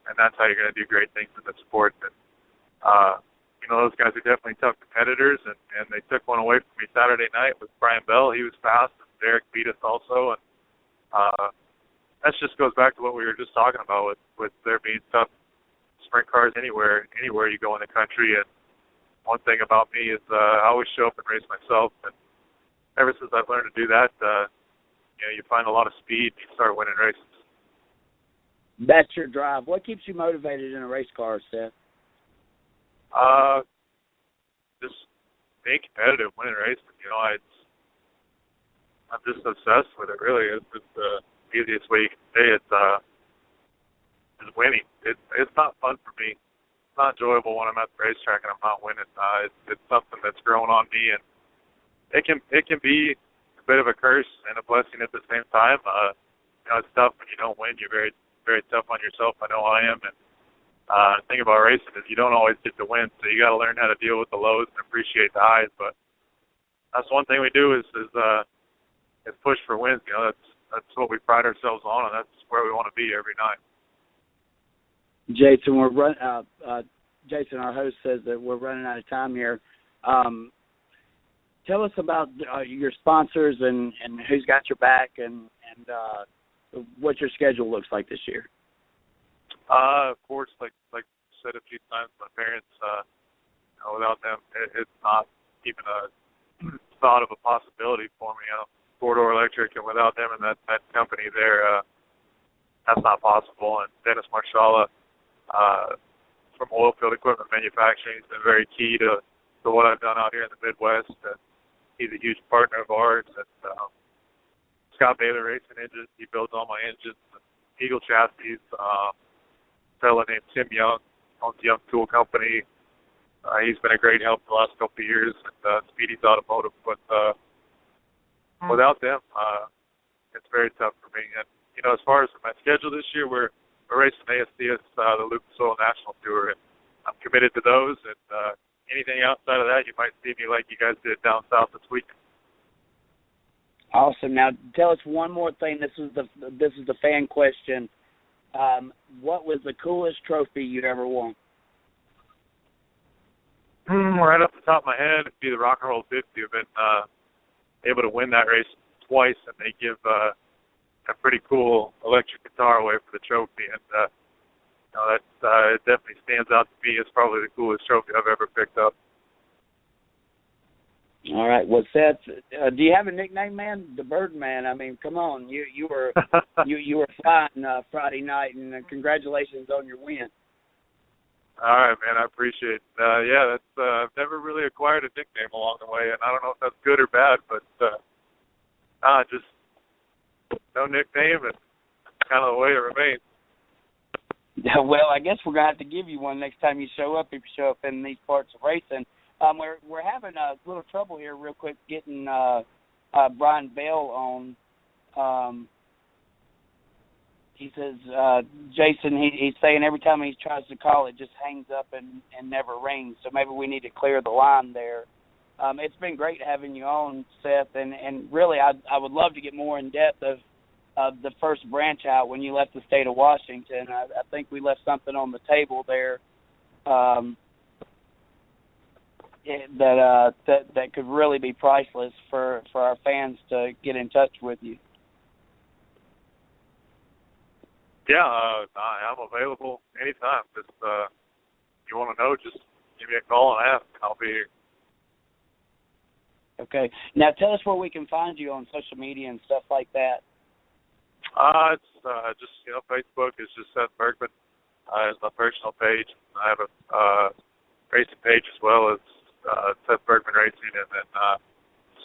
and that's how you're going to do great things in the sport. And those guys are definitely tough competitors, and they took one away from me Saturday night with Brian Bell. He was fast, and Derek beat us also, and that just goes back to what we were just talking about with there being tough sprint cars anywhere you go in the country. And one thing about me is I always show up and race myself, and ever since I've learned to do that, you find a lot of speed, and you start winning races. That's your drive. What keeps you motivated in a race car, Seth? Just being competitive, winning races. I'm just obsessed with it. Really, it's the easiest way you can say it. Is winning. It's not fun for me. It's not enjoyable when I'm at the racetrack and I'm not winning. It's something that's grown on me, and it can be a bit of a curse and a blessing at the same time. It's tough when you don't win. You're very, very tough on yourself. I know I am, and the thing about racing is you don't always get to win, so you got to learn how to deal with the lows and appreciate the highs. But that's one thing we do is push for wins. That's what we pride ourselves on, and that's where we want to be every night. Jason, Jason, our host, says that we're running out of time here. Tell us about your sponsors and who's got your back and what your schedule looks like this year. Of course, like I said a few times, my parents, without them, it's not even a thought of a possibility for me. Four-door electric, and without them and that company there, that's not possible. And Dennis Marshala from Oilfield Equipment Manufacturing has been very key to what I've done out here in the Midwest. And he's a huge partner of ours. And Scott Baylor Racing Engines, he builds all my engines. And Eagle Chassis, a fellow named Tim Young owns the Young Tool Company. He's been a great help the last couple of years. And Speedy's Automotive, but without them, it's very tough for me. And as far as my schedule this year, we're racing ASCS, the Lucas Oil National Tour, and I'm committed to those. And anything outside of that, you might see me like you guys did down south this week. Awesome. Now, tell us one more thing. This is the fan question. What was the coolest trophy you'd ever won? Right off the top of my head, it'd be the Rock and Roll 50. I've been able to win that race twice, and they give a pretty cool electric guitar away for the trophy, and that it definitely stands out to me as probably the coolest trophy I've ever picked up. All right. Well, Seth, do you have a nickname, man? The BERGMAN. I mean, come on, you were you were flying Friday night, and congratulations on your win. All right, man. I appreciate it. Yeah, that's I've never really acquired a nickname along the way, and I don't know if that's good or bad, but just no nickname, and kind of the way it remains. Well, I guess we're gonna have to give you one next time you show up. If you show up in these parts of racing, we're having a little trouble here, real quick, getting Brian Bell on. He says, Jason, he's saying every time he tries to call, it just hangs up and never rings. So maybe we need to clear the line there. It's been great having you on, Seth, and really I would love to get more in depth of the first branch out when you left the state of Washington. I think we left something on the table there that could really be priceless for our fans to get in touch with you. Yeah, I'm available anytime. Just if you want to know, just give me a call and ask. I'll be here. Okay. Now tell us where we can find you on social media and stuff like that. It's just Facebook is just Seth Bergman. It's my personal page. I have a racing page as well as Seth Bergman Racing, and then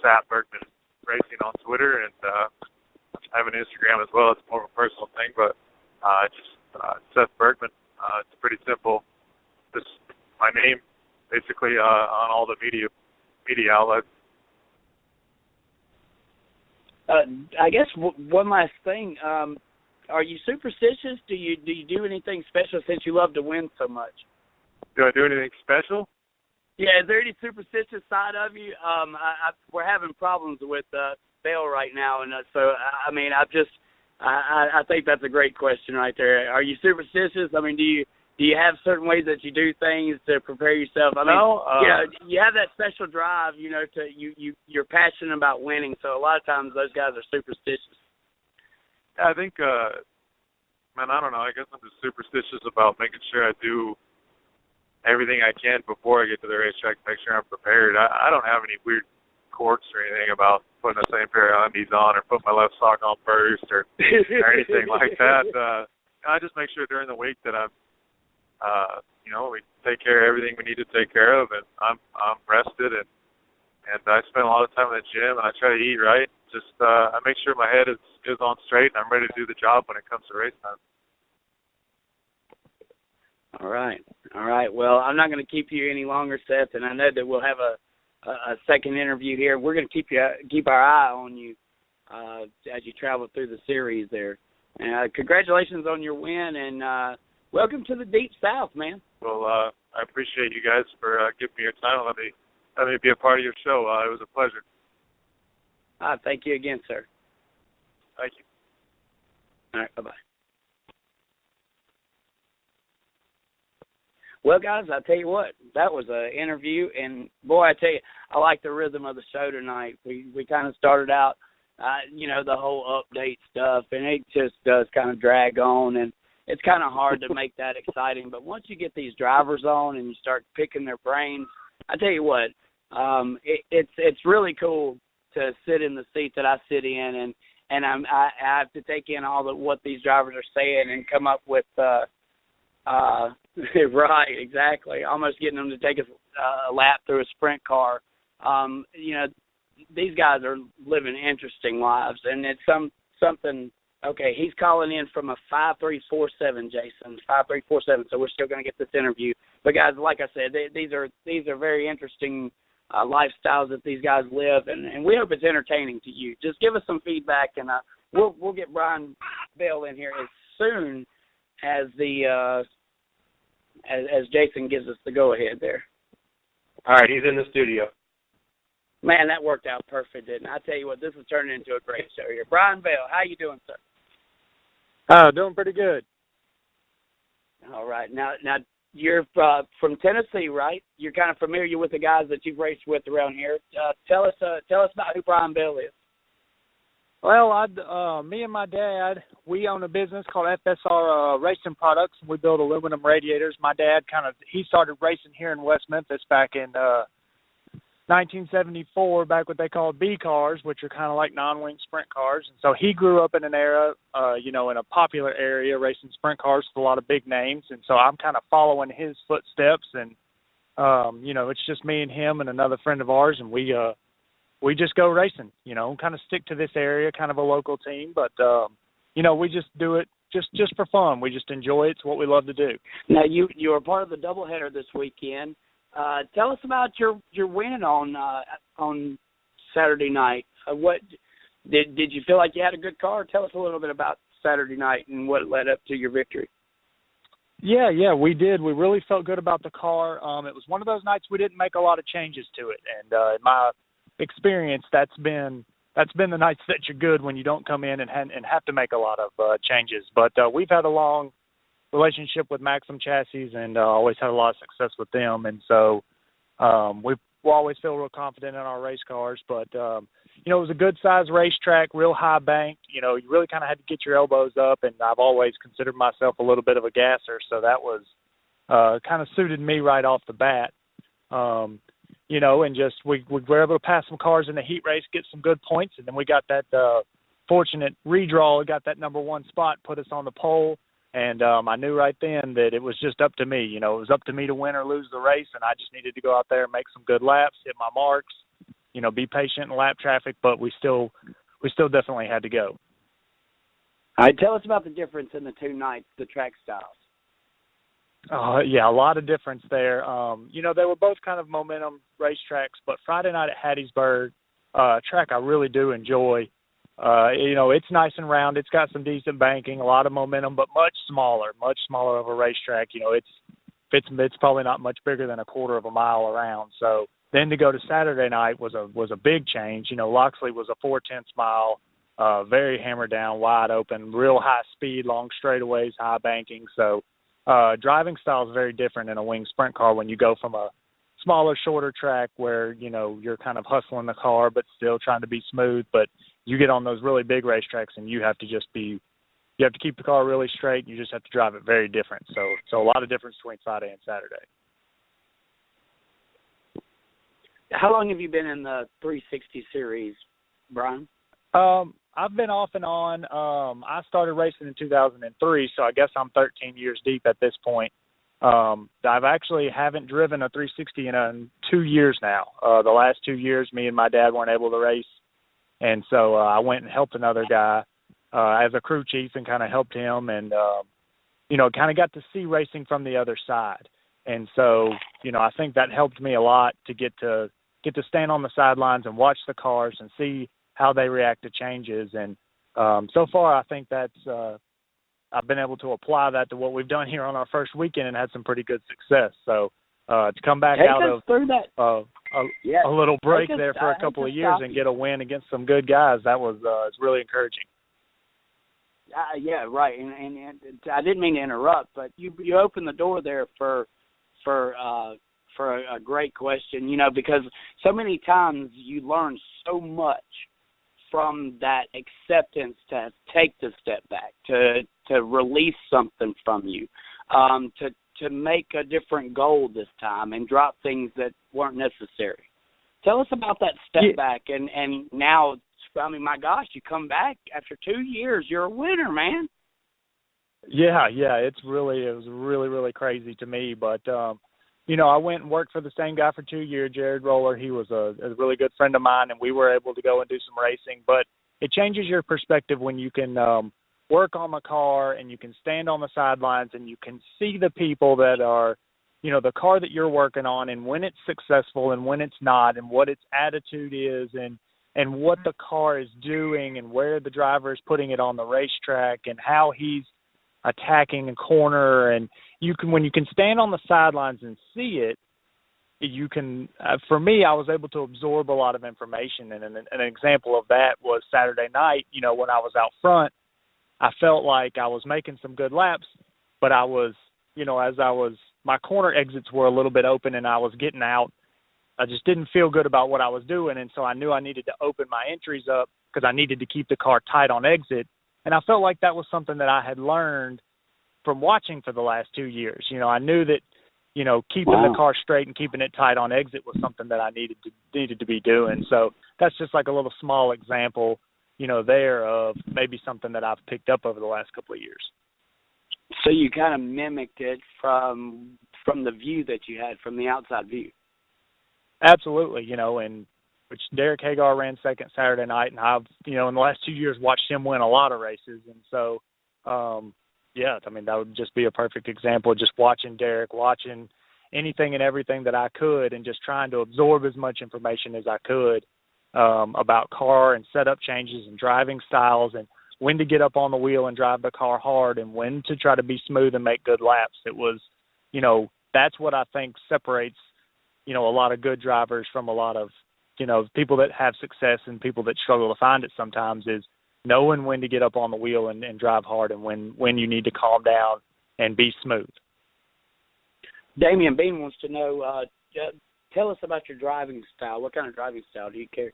Seth Bergman Racing on Twitter, and I have an Instagram as well. It's more of a personal thing, but Seth Bergman. It's pretty simple. Just my name, basically, on all the media outlets. I guess one last thing. Are you superstitious? Do you do anything special since you love to win so much? Do I do anything special? Yeah, is there any superstitious side of you? We're having problems with Bell right now, and so I mean, I think that's a great question right there. Are you superstitious? I mean, do do you have certain ways that you do things to prepare yourself? I mean, you have that special drive, you're passionate about winning, so a lot of times those guys are superstitious. I think, man, I don't know. I guess I'm just superstitious about making sure I do everything I can before I get to the racetrack to make sure I'm prepared. I don't have any weird quirks or anything about putting the same pair of undies on or putting my left sock on first or anything like that. I just make sure during the week that I'm, we take care of everything we need to take care of, and I'm rested, and I spend a lot of time in the gym, and I try to eat right. Just I make sure my head is on straight, and I'm ready to do the job when it comes to race time. All right. Well, I'm not going to keep you any longer, Seth, and I know that we'll have a second interview here. We're going to keep our eye on you as you travel through the series there. Congratulations on your win, and welcome to the Deep South, man. Well, I appreciate you guys for giving me your time. Let me be a part of your show. It was a pleasure. Thank you again, sir. Thank you. All right, bye-bye. Well, guys, I tell you what, that was an interview, and boy, I tell you, I like the rhythm of the show tonight. We kind of started out, the whole update stuff, and it just does kind of drag on, and it's kind of hard to make that exciting. But once you get these drivers on and you start picking their brains, I tell you what, it's really cool to sit in the seat that I sit in, and I have to take in all what these drivers are saying and come up with. Right, exactly. Almost getting them to take a lap through a sprint car. These guys are living interesting lives, and it's something. Okay, he's calling in from a 5347, Jason, 5347. So we're still going to get this interview. But guys, like I said, these are very interesting lifestyles that these guys live, and we hope it's entertaining to you. Just give us some feedback, and we'll get Brian Bell in here as soon as as Jason gives us the go-ahead there. All right, he's in the studio. Man, that worked out perfect, didn't it? I tell you what, this is turning into a great show here. Brian Bell, how you doing, sir? Doing pretty good. All right. Now you're from Tennessee, right? You're kind of familiar with the guys that you've raced with around here. Tell us about who Brian Bell is. Well, me and my dad, we own a business called FSR Racing Products. We build aluminum radiators. My dad he started racing here in West Memphis back in 1974, back what they called B cars, which are kind of like non-wing sprint cars. And so he grew up in an era, in a popular area racing sprint cars with a lot of big names. And so I'm kind of following his footsteps. And, it's just me and him and another friend of ours, and we just go racing, kind of stick to this area, kind of a local team. But, we just do it just for fun. We just enjoy it. It's what we love to do. Now, you are part of the doubleheader this weekend. Tell us about your win on Saturday night. What did you feel like you had a good car? Tell us a little bit about Saturday night and what led up to your victory. Yeah, we did. We really felt good about the car. It was one of those nights we didn't make a lot of changes to it, and in my experience, that's been the nights that you're good when you don't come in and have to make a lot of changes. But we've had a long relationship with Maxim Chassis and always had a lot of success with them, and so we always feel real confident in our race cars. But it was a good sized racetrack, real high banked. You really kind of had to get your elbows up, and I've always considered myself a little bit of a gasser, so that was kind of suited me right off the bat. And just we were able to pass some cars in the heat race, get some good points, and then we got that fortunate redraw, got that number one spot, put us on the pole, and I knew right then that it was just up to me. It was up to me to win or lose the race, and I just needed to go out there and make some good laps, hit my marks, be patient in lap traffic, but we still definitely had to go. All right, tell us about the difference in the two nights, the track styles. Yeah, a lot of difference there. They were both kind of momentum racetracks, but Friday night at Hattiesburg, track I really do enjoy. It's nice and round. It's got some decent banking, a lot of momentum, but much smaller of a racetrack. It's probably not much bigger than a quarter of a mile around. So then to go to Saturday night was a big change. Loxley was a 4/10 mile, very hammered down, wide open, real high speed, long straightaways, high banking. So driving style is very different in a wing sprint car when you go from a smaller, shorter track where, you're kind of hustling the car but still trying to be smooth. But you get on those really big racetracks and you have to keep the car really straight. You just have to drive it very different. So a lot of difference between Friday and Saturday. How long have you been in the 360 series, Brian? I've been off and on. I started racing in 2003, so I guess I'm 13 years deep at this point. I've actually haven't driven a 360 in 2 years now. The last 2 years, me and my dad weren't able to race, and so I went and helped another guy as a crew chief and kind of helped him and, kind of got to see racing from the other side. And so, I think that helped me a lot to get to stand on the sidelines and watch the cars and see how they react to changes. And so far, I think that's I've been able to apply that to what we've done here on our first weekend and had some pretty good success. So to come back out of a little break there for a couple of years and get a win against some good guys, that was it's really encouraging. Yeah, right. And I didn't mean to interrupt, but you opened the door there for a great question, because so many times you learn so much from that acceptance to take the step back, to release something from you, to make a different goal this time and drop things that weren't necessary. Tell us about that step back, and now, my gosh, you come back after 2 years, you're a winner, man. Yeah, it was really, really crazy to me, but I went and worked for the same guy for 2 years, Jared Roller. He was a really good friend of mine, and we were able to go and do some racing. But it changes your perspective when you can work on the car and you can stand on the sidelines and you can see the people that are, the car that you're working on and when it's successful and when it's not and what its attitude is and what the car is doing and where the driver is putting it on the racetrack and how he's attacking a corner. And when you can stand on the sidelines and see it, you can, for me, I was able to absorb a lot of information. And an example of that was Saturday night, when I was out front, I felt like I was making some good laps, but I was, my corner exits were a little bit open and I was getting out. I just didn't feel good about what I was doing. And so I knew I needed to open my entries up because I needed to keep the car tight on exit. And I felt like that was something that I had learned from watching for the last 2 years. I knew that, keeping the car straight and keeping it tight on exit was something that I needed to be doing. So that's just like a little small example, there of maybe something that I've picked up over the last couple of years. So you kind of mimicked it from the view that you had, from the outside view. Absolutely, and which Derek Hagar ran second Saturday night, and I've, in the last 2 years watched him win a lot of races. And so, that would just be a perfect example of just watching Derek, watching anything and everything that I could and just trying to absorb as much information as I could about car and setup changes and driving styles and when to get up on the wheel and drive the car hard and when to try to be smooth and make good laps. It was, that's what I think separates, a lot of good drivers from a lot of, people that have success and people that struggle to find it sometimes, is knowing when to get up on the wheel and drive hard and when you need to calm down and be smooth. Damion Bean wants to know, tell us about your driving style. What kind of driving style do you carry?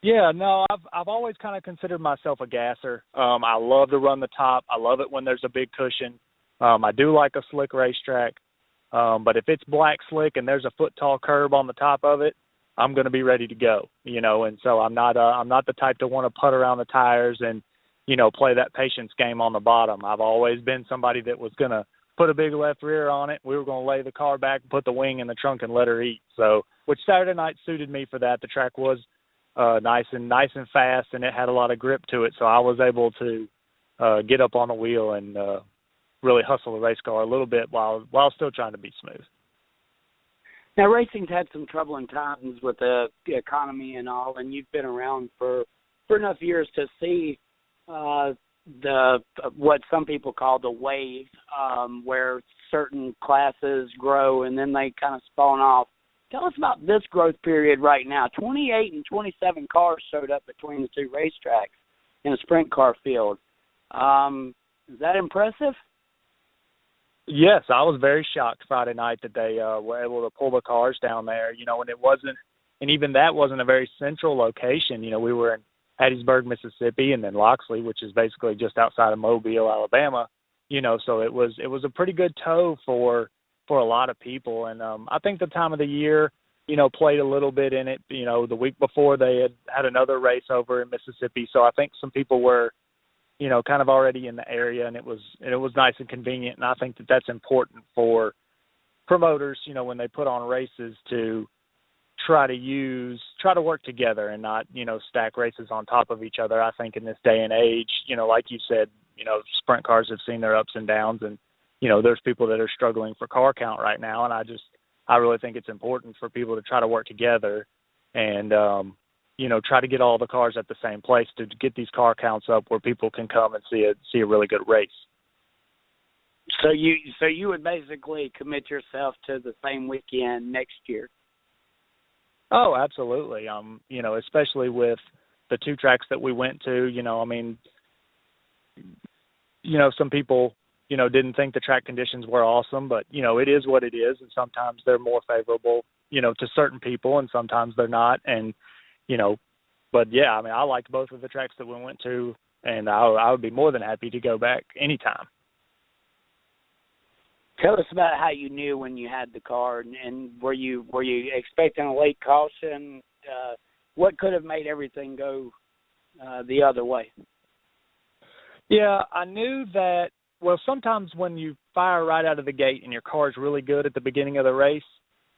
Yeah, no, I've always kind of considered myself a gasser. I love to run the top. I love it when there's a big cushion. I do like a slick racetrack. But if it's black slick and there's a foot-tall curb on the top of it, I'm going to be ready to go, and so I'm not the type to want to putt around the tires and, play that patience game on the bottom. I've always been somebody that was going to put a big left rear on it. We were going to lay the car back, put the wing in the trunk and let her eat. So, which Saturday night suited me for that. The track was nice and fast, and it had a lot of grip to it. So I was able to get up on the wheel and really hustle the race car a little bit while still trying to be smooth. Now, racing's had some troubling times with the economy and all, and you've been around for enough years to see what some people call the wave, where certain classes grow and then they kind of spawn off. Tell us about this growth period right now. 28 and 27 cars showed up between the two racetracks in a sprint car field. Is that impressive? Yes, I was very shocked Friday night that they were able to pull the cars down there, and even that wasn't a very central location. We were in Hattiesburg, Mississippi, and then Loxley, which is basically just outside of Mobile, Alabama, so it was a pretty good tow for a lot of people. And I think the time of the year, played a little bit in it. The week before they had another race over in Mississippi, so I think some people were kind of already in the area, and it was nice and convenient. And I think that that's important for promoters, when they put on races, to try to work together and not, stack races on top of each other. I think in this day and age, like you said, sprint cars have seen their ups and downs, and, there's people that are struggling for car count right now. And I really think it's important for people to try to work together and, try to get all the cars at the same place to get these car counts up where people can come and see a really good race. So you would basically commit yourself to the same weekend next year? Oh, absolutely. Especially with the two tracks that we went to, some people, didn't think the track conditions were awesome, but, it is what it is. And sometimes they're more favorable, to certain people, and sometimes they're not. And, but yeah, I liked both of the tracks that we went to, and I would be more than happy to go back anytime. Tell us about how you knew when you had the car, and were you expecting a late caution? What could have made everything go the other way? Yeah, I knew that. Well, sometimes when you fire right out of the gate and your car is really good at the beginning of the race,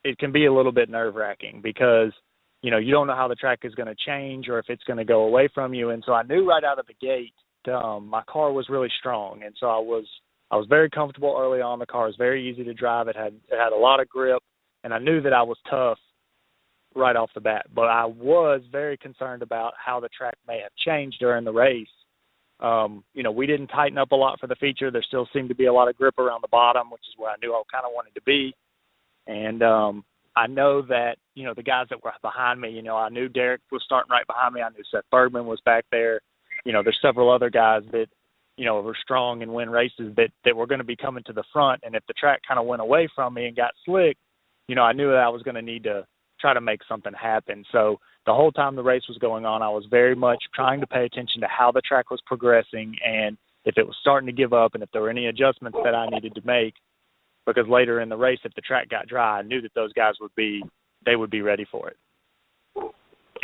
it can be a little bit nerve-wracking because, you don't know how the track is going to change or if it's going to go away from you. And so I knew right out of the gate my car was really strong, and so I was very comfortable early on. The car was very easy to drive. It had a lot of grip, and I knew that I was tough right off the bat. But I was very concerned about how the track may have changed during the race. We didn't tighten up a lot for the feature. There still seemed to be a lot of grip around the bottom, which is where I knew I kind of wanted to be. And I know that, the guys that were behind me, I knew Derek was starting right behind me. I knew Seth BERGMAN was back there. There's several other guys that, were strong and win races that were going to be coming to the front. And if the track kind of went away from me and got slick, I knew that I was going to need to try to make something happen. So the whole time the race was going on, I was very much trying to pay attention to how the track was progressing and if it was starting to give up and if there were any adjustments that I needed to make, because later in the race, if the track got dry, I knew that those guys would be ready for it.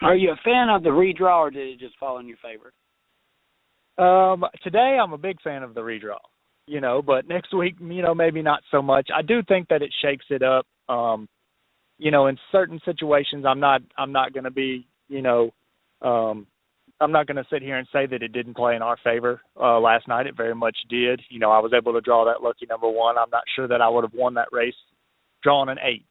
Are you a fan of the redraw, or did it just fall in your favor? Today I'm a big fan of the redraw, but next week, maybe not so much. I do think that it shakes it up. In certain situations, I'm not going to be, I'm not going to sit here and say that it didn't play in our favor last night. It very much did. I was able to draw that lucky number one. I'm not sure that I would have won that race drawing an 8.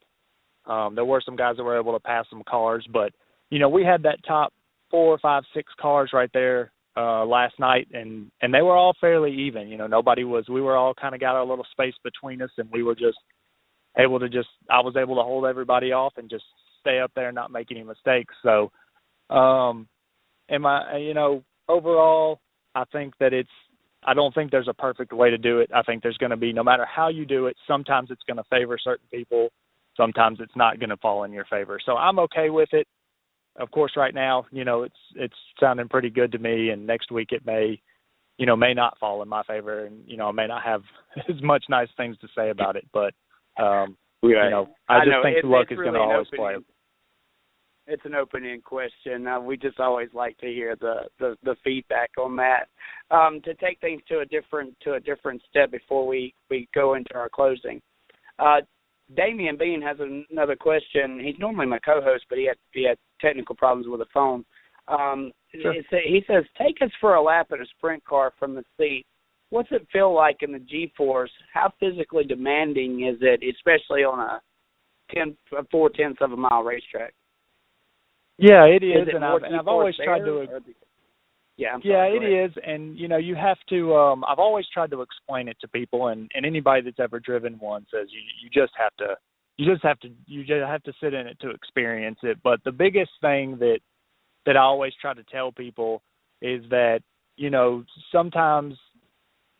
There were some guys that were able to pass some cars, but, we had that top 4, 5, 6 cars right there last night, and they were all fairly even. We were all kind of got our little space between us, and we were just able to I was able to hold everybody off and just stay up there and not make any mistakes. So, overall, I think that I don't think there's a perfect way to do it. I think there's going to be, no matter how you do it, sometimes it's going to favor certain people. Sometimes it's not going to fall in your favor. So I'm okay with it. Of course, right now, it's sounding pretty good to me, and next week it may not fall in my favor, and, I may not have as much nice things to say about it, but, I just think the luck is going to always play. It's an open-end question. We just always like to hear the feedback on that. To take things to a different step before we go into our closing, Damion Bean has another question. He's normally my co-host, but he had technical problems with the phone. Sure. He says, take us for a lap in a sprint car from the seat. What's it feel like in the G-force? How physically demanding is it, especially on a 4/10 of a mile racetrack? Yeah, it is, and I've always tried to. It is, and you have to. I've always tried to explain it to people, and anybody that's ever driven one says you just have to sit in it to experience it. But the biggest thing that I always try to tell people is that sometimes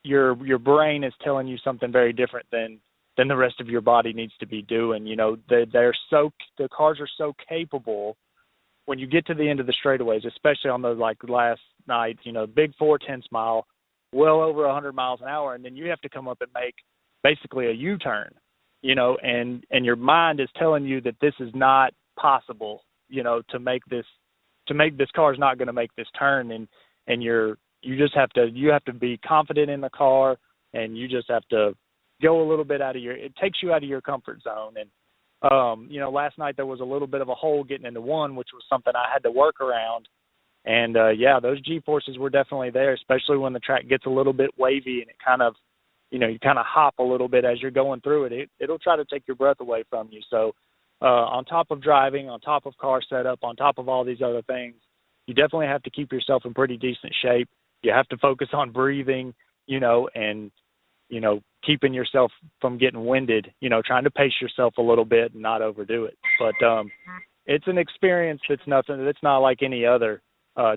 your brain is telling you something very different than the rest of your body needs to be doing. You know, the cars are so capable when you get to the end of the straightaways, especially on those like last night, you know, big 4/10 mile, well over 100 miles an hour, and then you have to come up and make basically a U-turn, you know, and your mind is telling you that this is not possible, you know, to make this car is not going to make this turn, and you have to be confident in the car, and you just have to go a little bit it takes you out of your comfort zone. And you know, last night there was a little bit of a hole getting into one, which was something I had to work around. And yeah, those G-forces were definitely there, especially when the track gets a little bit wavy and it kind of, you know, you kind of hop a little bit as you're going through it. It'll try to take your breath away from you. So on top of driving, on top of car setup, on top of all these other things, you definitely have to keep yourself in pretty decent shape. You have to focus on breathing, you know, and, you know, keeping yourself from getting winded, you know, trying to pace yourself a little bit and not overdo it. But it's an experience that's not like any other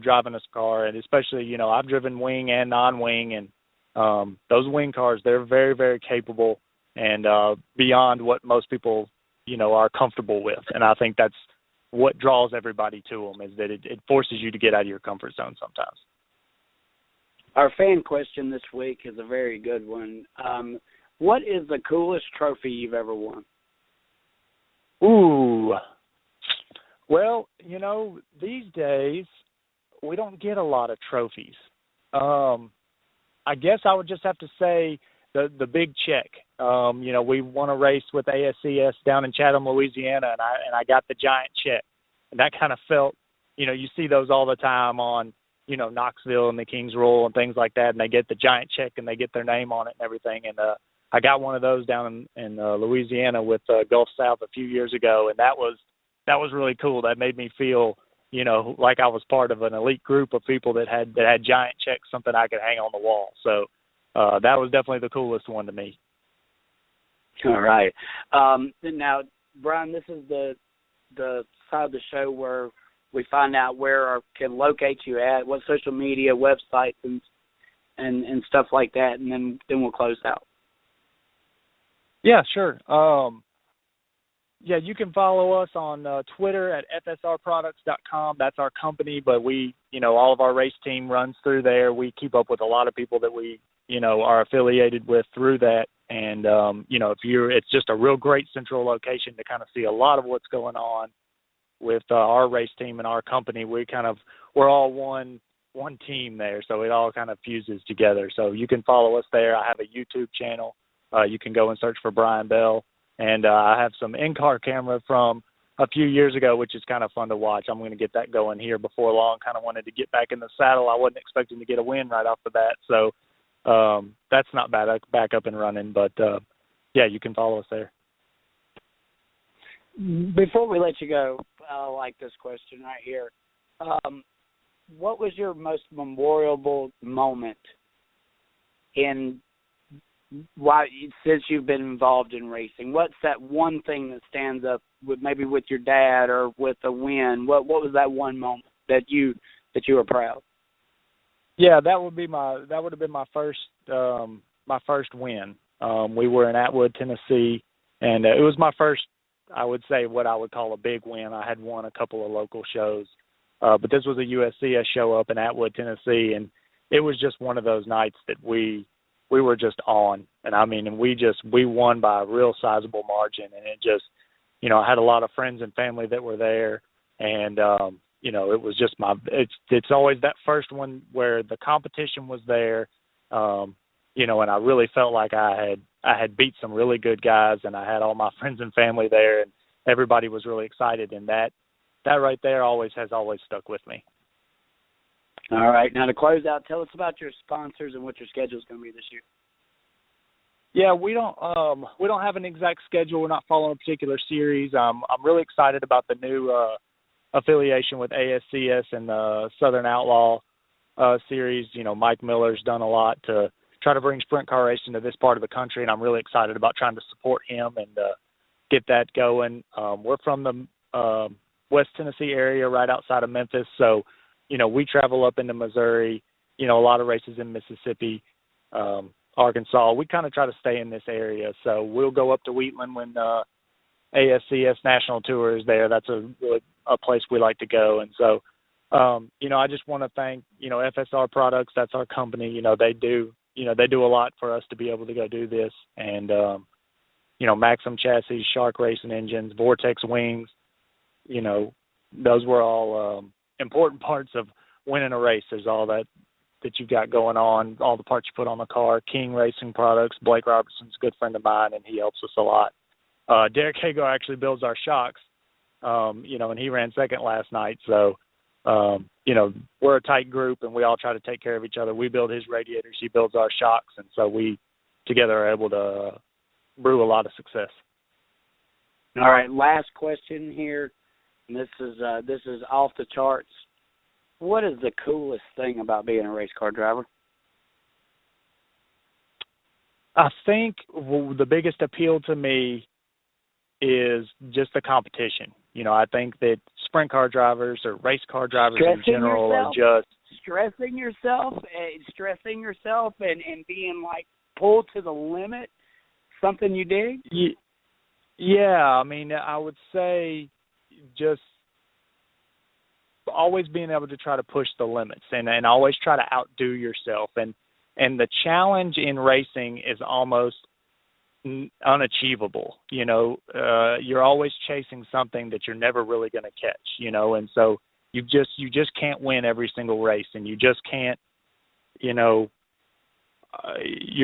driving a car. And especially, you know, I've driven wing and non-wing, and those wing cars, they're very, very capable and beyond what most people, you know, are comfortable with. And I think that's what draws everybody to them, is that it forces you to get out of your comfort zone sometimes. Our fan question this week is a very good one. What is the coolest trophy you've ever won? Ooh. Well, you know, these days we don't get a lot of trophies. I guess I would just have to say the big check. You know, we won a race with ASCS down in Chatham, Louisiana, and I got the giant check. And that kind of felt, you know, you see those all the time on, you know, Knoxville and the Kings Roll and things like that, and they get the giant check and they get their name on it and everything. And I got one of those down in Louisiana with Gulf South a few years ago, and that was really cool. That made me feel, you know, like I was part of an elite group of people that had giant checks, something I could hang on the wall. So that was definitely the coolest one to me. All right. Now, Brian, this is the side of the show where we find out where can locate you at, what social media, websites, and stuff like that, and then we'll close out. Yeah, sure. Yeah, you can follow us on Twitter at fsrproducts.com. That's our company, but we, you know, all of our race team runs through there. We keep up with a lot of people that we, you know, are affiliated with through that. And, you know, it's just a real great central location to kind of see a lot of what's going on with our race team and our company. We're all one team there, so it all kind of fuses together. So you can follow us there. I have a YouTube channel. You can go and search for Brian Bell. And I have some in-car camera from a few years ago, which is kind of fun to watch. I'm going to get that going here before long. Kind of wanted to get back in the saddle. I wasn't expecting to get a win right off the bat. So that's not bad. Back up and running. But, yeah, you can follow us there. Before we let you go, I like this question right here. What was your most memorable moment since you've been involved in racing? What's that one thing that stands up maybe with your dad or with a win? What was that one moment that you were proud? Yeah, that would have been my first win. We were in Atwood, Tennessee, and it was my first, I would say, what I would call a big win. I had won a couple of local shows, but this was a USCS show up in Atwood, Tennessee, and it was just one of those nights that we were just on. And I mean, we won by a real sizable margin. And it just, you know, I had a lot of friends and family that were there. And, you know, it was just it's always that first one where the competition was there, you know, and I really felt like I had beat some really good guys, and I had all my friends and family there, and everybody was really excited. And that right there has always stuck with me. All right. Now to close out, tell us about your sponsors and what your schedule is going to be this year. Yeah, we don't have an exact schedule. We're not following a particular series. I'm really excited about the new affiliation with ASCS and the Southern Outlaw series. You know, Mike Miller's done a lot to try to bring sprint car racing to this part of the country, and I'm really excited about trying to support him and get that going. We're from the West Tennessee area, right outside of Memphis, so you know, we travel up into Missouri, you know, a lot of races in Mississippi. Arkansas. We kind of try to stay in this area, so we'll go up to Wheatland when ASCS National Tour is there. That's a place we like to go, and so I just want to thank FSR Products. That's our company. They do a lot for us to be able to go do this, and Maxim chassis, Shark Racing engines, Vortex wings. Those were all important parts of winning a race. There's all that you've got going on, all the parts you put on the car. King Racing Products, Blake Robertson's a good friend of mine, and he helps us a lot. Derek Hagar actually builds our shocks, and he ran second last night. So, we're a tight group, and we all try to take care of each other. We build his radiators, he builds our shocks, and so we together are able to brew a lot of success. All right, last question here. And this is off the charts. What is the coolest thing about being a race car driver? I think the biggest appeal to me is just the competition. I think that sprint car drivers or race car drivers in general are just stressing yourself and being like pulled to the limit. Something you dig? Yeah, I would say just always being able to try to push the limits and always try to outdo yourself. And the challenge in racing is almost unachievable. You're always chasing something that you're never really going to catch, and so you just can't win every single race, and you just can't, you're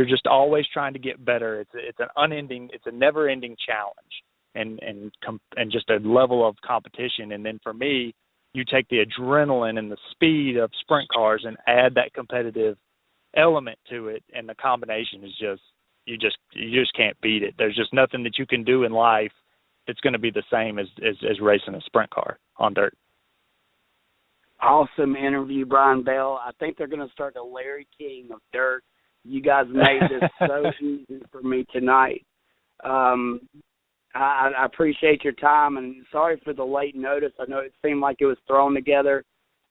just always trying to get better. It's a never-ending challenge, and just a level of competition. And then for me, you take the adrenaline and the speed of sprint cars and add that competitive element to it, and the combination is just you just can't beat it. There's just nothing that you can do in life that's going to be the same as racing a sprint car on dirt. Awesome interview, Brian Bell. I think they're going to start the Larry King of dirt. You guys made this so easy for me tonight. I appreciate your time, and sorry for the late notice. I know it seemed like it was thrown together.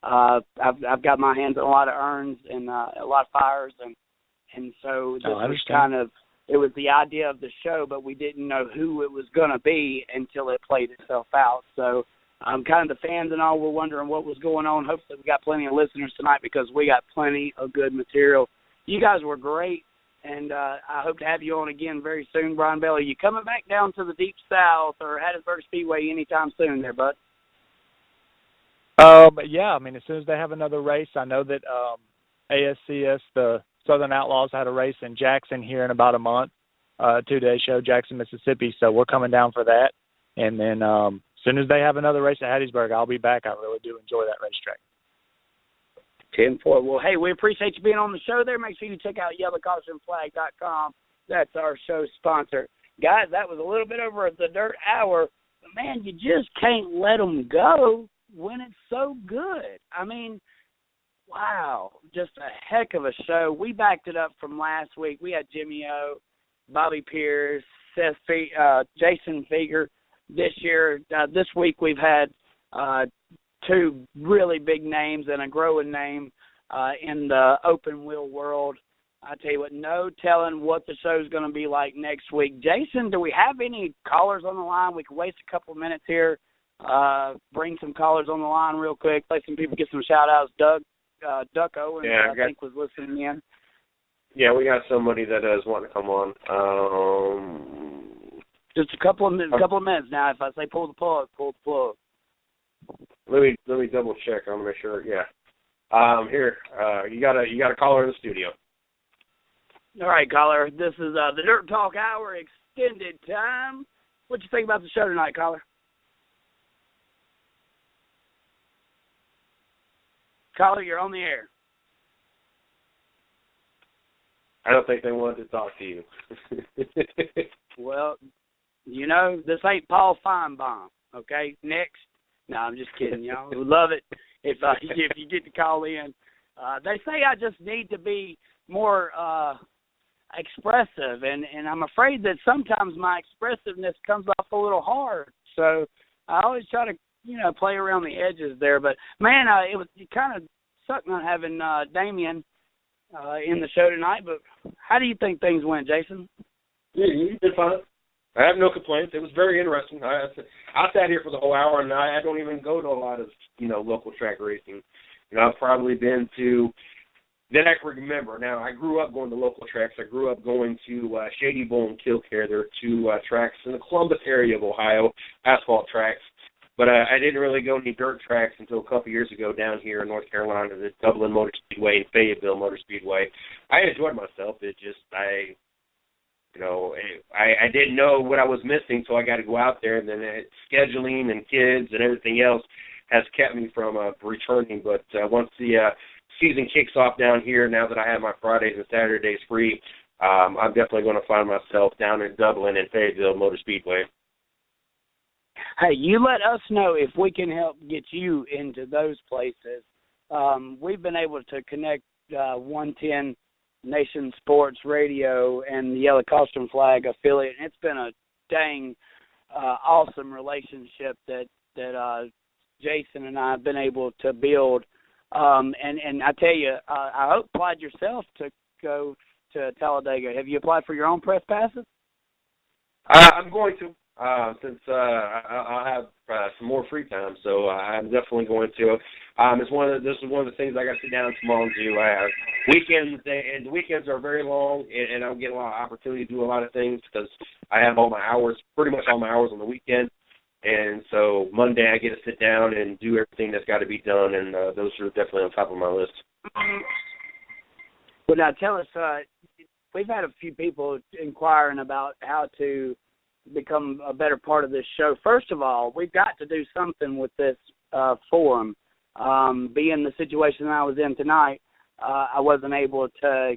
I've got my hands on a lot of urns and a lot of fires, and so this was kind of, it was the idea of the show, but we didn't know who it was going to be until it played itself out. So kind of the fans and all were wondering what was going on. Hopefully we got plenty of listeners tonight because we got plenty of good material. You guys were great, and I hope to have you on again very soon, Brian Bell. Are you coming back down to the Deep South or Hattiesburg Speedway anytime soon there, bud? Yeah, as soon as they have another race. I know that ASCS, the Southern Outlaws, had a race in Jackson here in about a month, 2-day show, Jackson, Mississippi. So we're coming down for that. And then as soon as they have another race at Hattiesburg, I'll be back. I really do enjoy that racetrack. 10-4. Well, hey, we appreciate you being on the show there. Make sure you check out yellowcautionflag.com. That's our show sponsor. Guys, that was a little bit over the dirt hour. But, man, you just can't let them go when it's so good. Wow, just a heck of a show. We backed it up from last week. We had Jimmy O, Bobby Pierce, Seth, Jason Feger. This week we've had two really big names and a growing name in the open wheel world. I tell you what, no telling what the show's going to be like next week. Jason, do we have any callers on the line? We can waste a couple of minutes here. Bring some callers on the line real quick. Let some people get some shout-outs. Duck Owens, I think, was listening in. Yeah, we got somebody that is wanting to come on. Just a couple of minutes now. If I say pull the plug, pull the plug. Let me double check. I'm gonna make sure. Yeah. Here, you got a caller in the studio. All right, caller. This is the Dirt Talk Hour extended time. What you think about the show tonight, caller? Caller, you're on the air. I don't think they wanted to talk to you. Well, this ain't Paul Feinbaum, okay? Next. No, I'm just kidding, y'all. We would love it if you get to call in. They say I just need to be more expressive, and I'm afraid that sometimes my expressiveness comes off a little hard. So I always try to, play around the edges there. But, man, it kind of sucked not having Damion in the show tonight, but how do you think things went, Jason? Yeah, you did fine. I have no complaints. It was very interesting. I sat here for the whole hour, and I don't even go to a lot of, local track racing. I've probably been to, that I can remember. Now, I grew up going to local tracks. I grew up going to Shady Bull and Killcare. There are two tracks in the Columbus area of Ohio, asphalt tracks. But I didn't really go any dirt tracks until a couple years ago down here in North Carolina, the Dublin Motor Speedway and Fayetteville Motor Speedway. I enjoyed myself. It just, I didn't know what I was missing, so I got to go out there. And then scheduling and kids and everything else has kept me from returning. But once the season kicks off down here, now that I have my Fridays and Saturdays free, I'm definitely going to find myself down in Dublin and Fayetteville Motor Speedway. Hey, you let us know if we can help get you into those places. We've been able to connect 110 Nation Sports Radio and the Yellow Costume Flag affiliate, and it's been a dang awesome relationship that Jason and I have been able to build. And I tell you, I hope you applied yourself to go to Talladega. Have you applied for your own press passes? I'm going to. Since I'll have some more free time, so I'm definitely going to. This is one of the things I got to sit down tomorrow and do. I have weekends, and the weekends are very long, and I'm getting a lot of opportunity to do a lot of things because I have pretty much all my hours on the weekend, and so Monday I get to sit down and do everything that's got to be done, and those are definitely on top of my list. Well, now tell us, we've had a few people inquiring about how to become a better part of this show. First of all, we've got to do something with this forum. Being the situation I was in tonight, I wasn't able to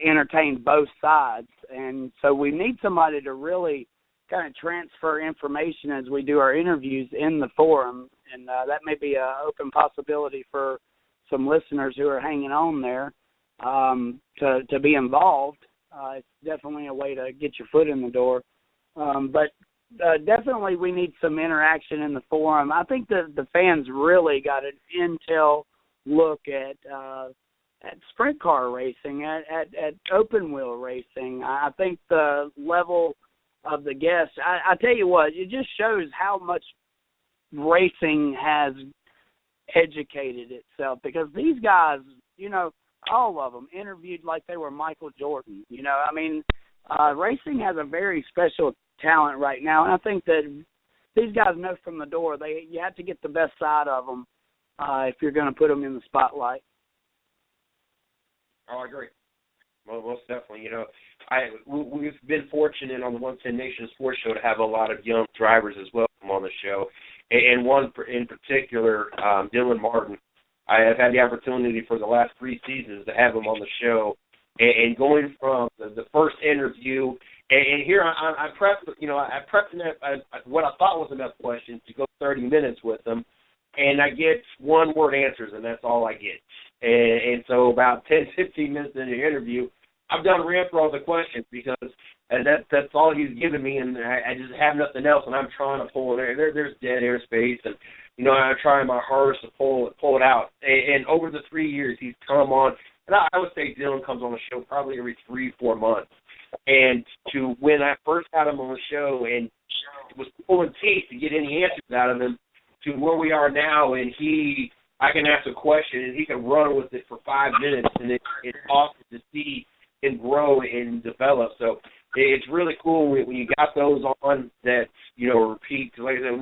entertain both sides, and so we need somebody to really kind of transfer information as we do our interviews in the forum, and that may be an open possibility for some listeners who are hanging on there to be involved. It's definitely a way to get your foot in the door. But definitely we need some interaction in the forum. I think the fans really got an intel look at sprint car racing, at open wheel racing. I think the level of the guests, I tell you what, it just shows how much racing has educated itself, because these guys, all of them interviewed like they were Michael Jordan. Racing has a very special talent right now, and I think that these guys know from the door you have to get the best side of them if you're going to put them in the spotlight. Oh, I agree. Well, most definitely. We've been fortunate on the 110 Nation Sports Show to have a lot of young drivers as well come on the show, and one in particular, Dylan Martin. I have had the opportunity for the last 3 seasons to have him on the show, and going from the first interview. And here I prepped what I thought was enough questions to go 30 minutes with them, and I get one-word answers, and that's all I get. And so about 10, 15 minutes into the interview, I've done ran through all the questions because that's all he's given me, and I just have nothing else, and I'm trying to pull it. There's dead air space, and I'm trying my hardest to pull it out. And over the 3 years, he's come on, and I would say Dylan comes on the show probably every 3-4 months. And to when I first had him on the show and it was pulling teeth to get any answers out of him, to where we are now, and I can ask a question and he can run with it for 5 minutes, and it's awesome to see him grow and develop. So it's really cool when you got those on that repeat. Because like I said,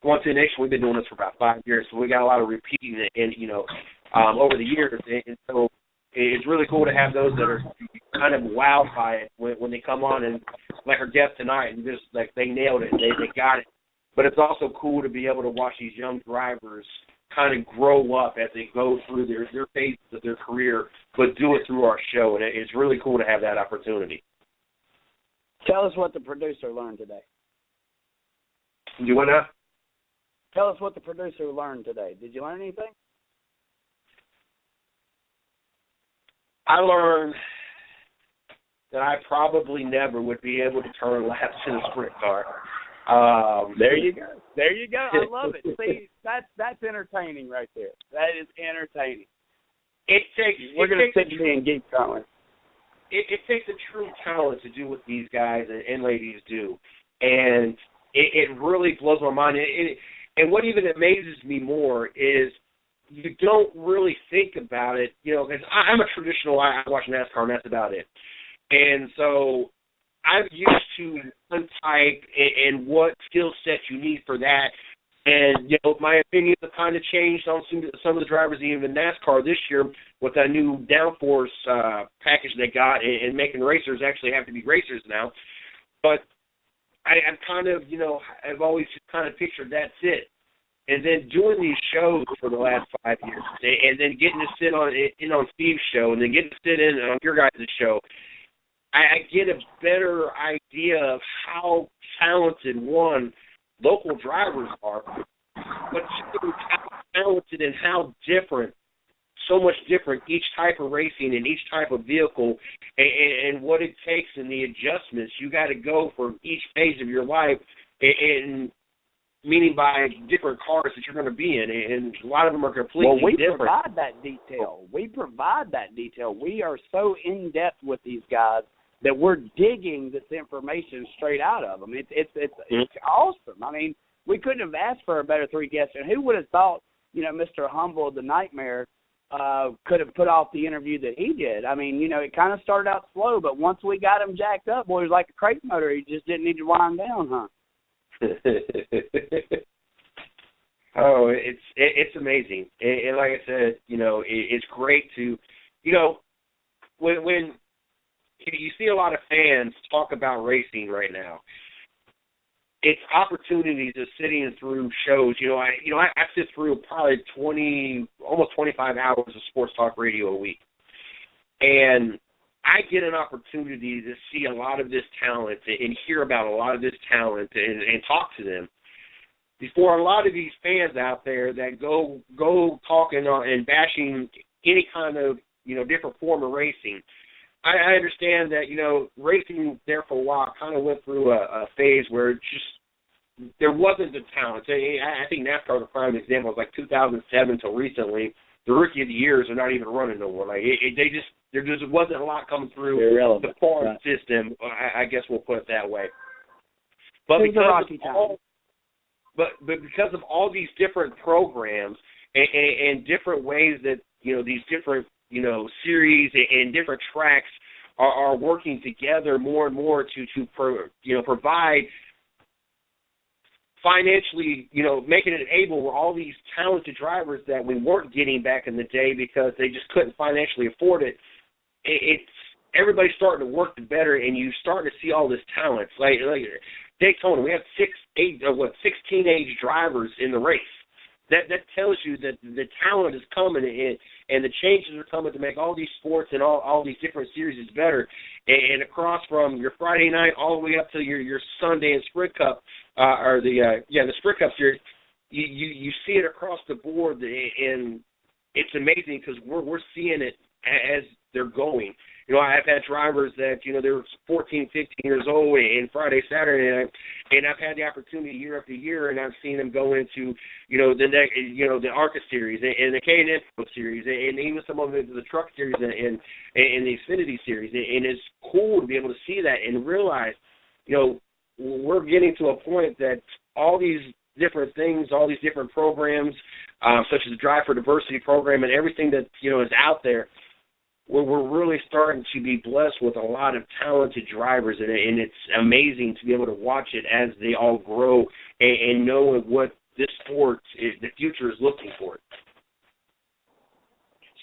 110 Nation, we've been doing this for about 5 years, so we got a lot of repeating and over the years, and so it's really cool to have those that are kind of wowed by it when they come on, and like our guest tonight, and just like they nailed it, they got it. But it's also cool to be able to watch these young drivers kind of grow up as they go through their phases of their career, but do it through our show, and it's really cool to have that opportunity. Tell us what the producer learned today. You want to? Tell us what the producer learned today. Did you learn anything? I learned that I probably never would be able to turn laps in a sprint car. There you go. There you go. I love it. See, that's entertaining right there. That is entertaining. We're going to sit here and geek going. It takes a true talent to do what these guys and ladies do, and it really blows my mind. And what even amazes me more is you don't really think about it, because I'm a traditional, I watch NASCAR and that's about it. And so I'm used to one type and what skill sets you need for that. And, my opinions have kind of changed on some of the drivers even in NASCAR this year with that new downforce package they got and making racers actually have to be racers now. But I'm kind of, I've always just kind of pictured that's it. And then doing these shows for the last 5 years and then getting to sit on Steve's show and then getting to sit in on your guys' show, I get a better idea of how talented, local drivers are, but two, how talented and how different, so much different each type of racing and each type of vehicle and what it takes and the adjustments you got to go for each phase of your life, and meaning by different cars that you're going to be in, and a lot of them are completely different. Well, we provide that detail. We are so in-depth with these guys that we're digging this information straight out of them. It's awesome. I mean, we couldn't have asked for a better three guests. And who would have thought, Mr. Humble, the Nightmare, could have put off the interview that he did? I mean, it kind of started out slow, but once we got him jacked up, boy, it was like a crate motor. He just didn't need to wind down, huh? Oh, it's amazing. And like I said, it's great to, when you see a lot of fans talk about racing right now, it's opportunities of sitting through shows. I sit through probably almost 25 hours of sports talk radio a week. And I get an opportunity to see a lot of this talent and hear about a lot of this talent and talk to them before a lot of these fans out there that go talking and bashing any kind of, different form of racing. I understand that, racing there for a while kind of went through a phase where there wasn't the talent. I think NASCAR was a prime example. It was like 2007 till recently. The Rookie of the Years are not even running no more. Like there just wasn't a lot coming through the farm system. I guess we'll put it that way. But because of all these different programs and different ways that these different series and different tracks are working together more and more to provide financially, making it able where all these talented drivers that we weren't getting back in the day because they just couldn't financially afford it. It's everybody's starting to work better, and you start to see all this talent. Like Daytona, we have 16 age drivers in the race. That tells you that the talent is coming and the changes are coming to make all these sports and all these different series better. And across from your Friday night all the way up to your Sunday and Sprint Cup, the Sprint Cup series, you see it across the board, and it's amazing because we're seeing it as they're going. I've had drivers that, they were 14, 15 years old and Friday, Saturday, and I've had the opportunity year after year, and I've seen them go into, the next, the ARCA series and the K&N series, and even some of them into the Truck series and the Xfinity series. And it's cool to be able to see that and realize, we're getting to a point that all these different things, all these different programs, such as the Drive for Diversity program and everything that, is out there, we're really starting to be blessed with a lot of talented drivers, and it's amazing to be able to watch it as they all grow and know what this sport is, the future is looking for.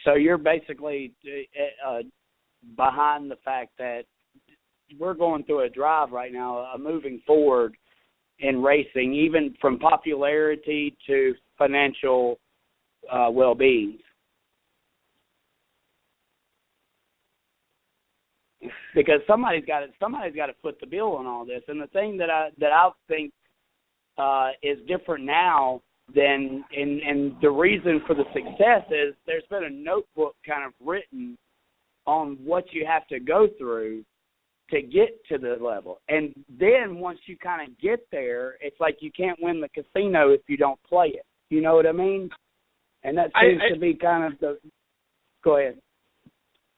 So you're basically behind the fact that we're going through a drive right now, moving forward in racing, even from popularity to financial well-being. Because somebody's got to foot the bill on all this, and the thing that I think is different now than and the reason for the success is there's been a notebook kind of written on what you have to go through to get to the level, and then once you kind of get there, it's like you can't win the casino if you don't play it. You know what I mean? And that seems to be kind of the. Go ahead.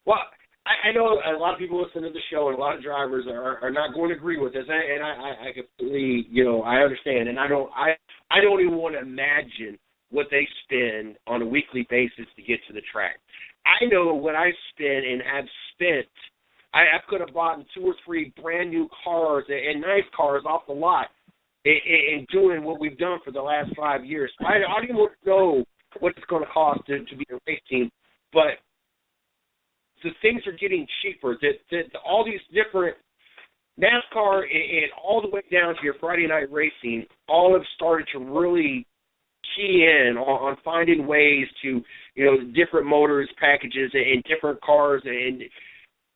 Well, I know a lot of people listen to the show, and a lot of drivers are not going to agree with this, and I completely, I understand, and I don't even want to imagine what they spend on a weekly basis to get to the track. I know what I spend and have spent. I could have bought 2 or 3 brand new cars and nice cars off the lot in doing what we've done for the last 5 years. I don't even know what it's going to cost to be a race team, but the things are getting cheaper. That all these different NASCAR and all the way down to your Friday night racing, all have started to really key in on finding ways to, different motors, packages, and different cars, and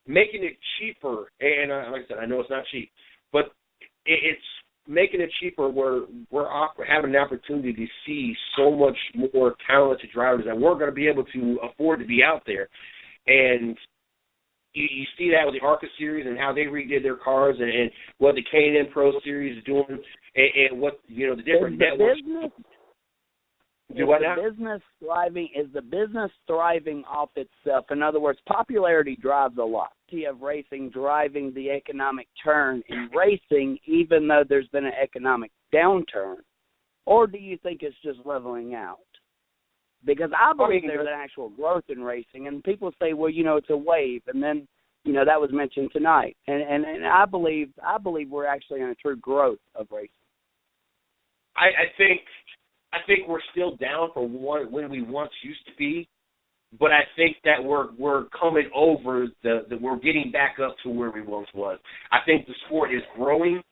making it cheaper. And like I said, I know it's not cheap, but it's making it cheaper where we're having an opportunity to see so much more talented drivers that we're going to be able to afford to be out there. And you see that with the ARCA series and how they redid their cars, and what the K&N Pro series is doing, and what the different networks. Is the business thriving off itself? In other words, popularity drives a lot. Of racing driving the economic turn in racing, even though there's been an economic downturn, or do you think it's just leveling out? Because I believe there's an actual growth in racing, and people say, well, it's a wave, and then, that was mentioned tonight, and I believe we're actually in a true growth of racing. I think we're still down from when we once used to be, but I think that we're coming over we're getting back up to where we once was. I think the sport is growing,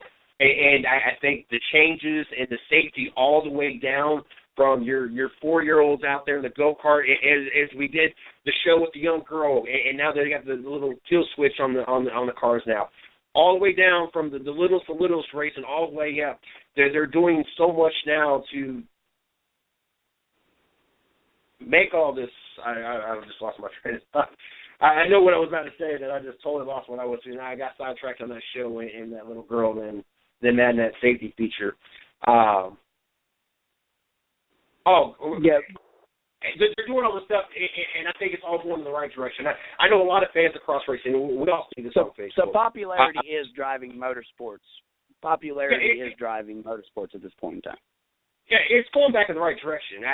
and I think the changes and the safety all the way down from your 4-year-olds out there in the go-kart, as we did the show with the young girl, and now they got the little kill switch on the cars now, all the way down from the littlest racing all the way up. They're doing so much now to make all this. I just lost my train of thought. I know what I was about to say, that I just totally lost what I was saying. I got sidetracked on that show and that little girl, then adding that safety feature. Yeah. They're doing all this stuff, and I think it's all going in the right direction. I know a lot of fans of cross racing. We all see this on Facebook. So popularity is driving motorsports. Popularity is driving motorsports at this point in time. Yeah, it's going back in the right direction.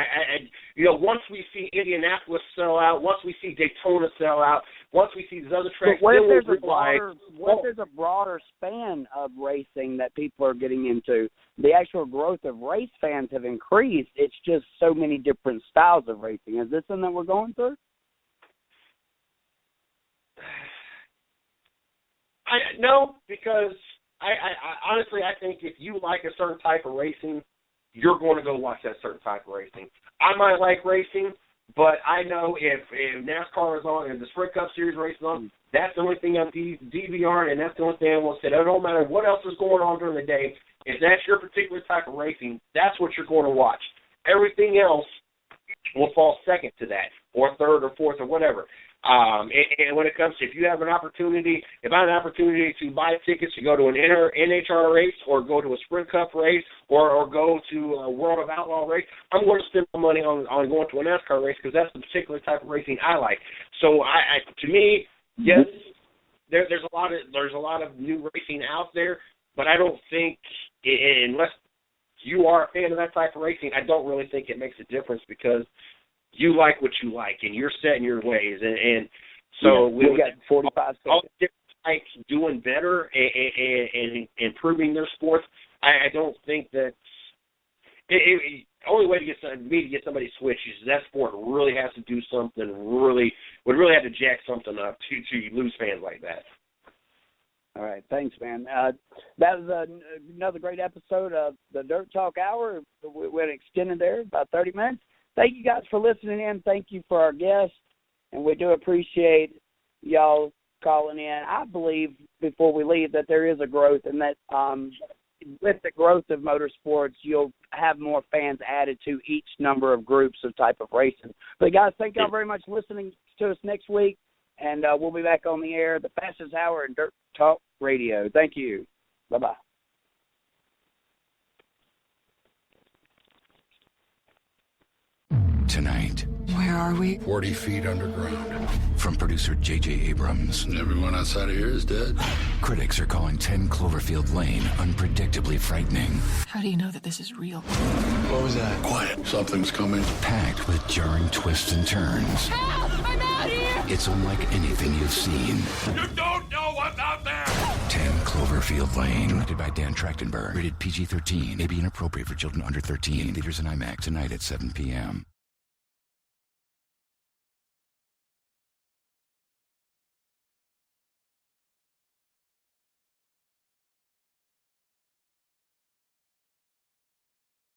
Once we see Indianapolis sell out, once we see Daytona sell out, once we see these other tracks, what if there's a broader span of racing that people are getting into? The actual growth of race fans have increased. It's just so many different styles of racing. Is this something that we're going through? No, because I honestly, I think if you like a certain type of racing, you're going to go watch that certain type of racing. I might like racing, but I know if NASCAR is on, if the Sprint Cup Series race is on, that's the only thing I'm DVRing, and that's the only thing I want to say. It don't matter what else is going on during the day. If that's your particular type of racing, that's what you're going to watch. Everything else will fall second to that, or third or fourth or whatever. And when it comes to, if I have an opportunity to buy tickets to go to an NHR race, or go to a Sprint Cup race, or go to a World of Outlaw race, I'm going to spend my money on going to a NASCAR race, because that's the particular type of racing I like. So to me, yes, there's a lot of new racing out there, but I don't think, unless you are a fan of that type of racing, I don't really think it makes a difference, because you like what you like, and you're set in your ways, and so we got 45 all different types doing better and improving their sports. I don't think that the only way to get somebody switched is that sport really has to do something would really have to jack something up to lose fans like that. All right, thanks, man. That was another great episode of the Dirt Talk Hour. We went extended there about 30 minutes. Thank you guys for listening in. Thank you for our guests, and we do appreciate y'all calling in. I believe, before we leave, that there is a growth, and that with the growth of motorsports, you'll have more fans added to each number of groups of type of racing. But, guys, thank y'all very much for listening to us next week, and we'll be back on the air, the fastest hour in Dirt Talk Radio. Thank you. Bye-bye. Tonight, Where are we? 40 feet underground. From producer J.J. Abrams. And everyone outside of here is dead. Critics are calling 10 Cloverfield Lane unpredictably frightening. How do you know that this is real? What was that? Quiet. Something's coming. Packed with jarring twists and turns. Help! I'm out here! It's unlike anything you've seen. You don't know what's out there! 10 Cloverfield Lane. Directed by Dan Trachtenberg. Rated PG-13. May be inappropriate for children under 13. Theaters and IMAX tonight at 7 p.m.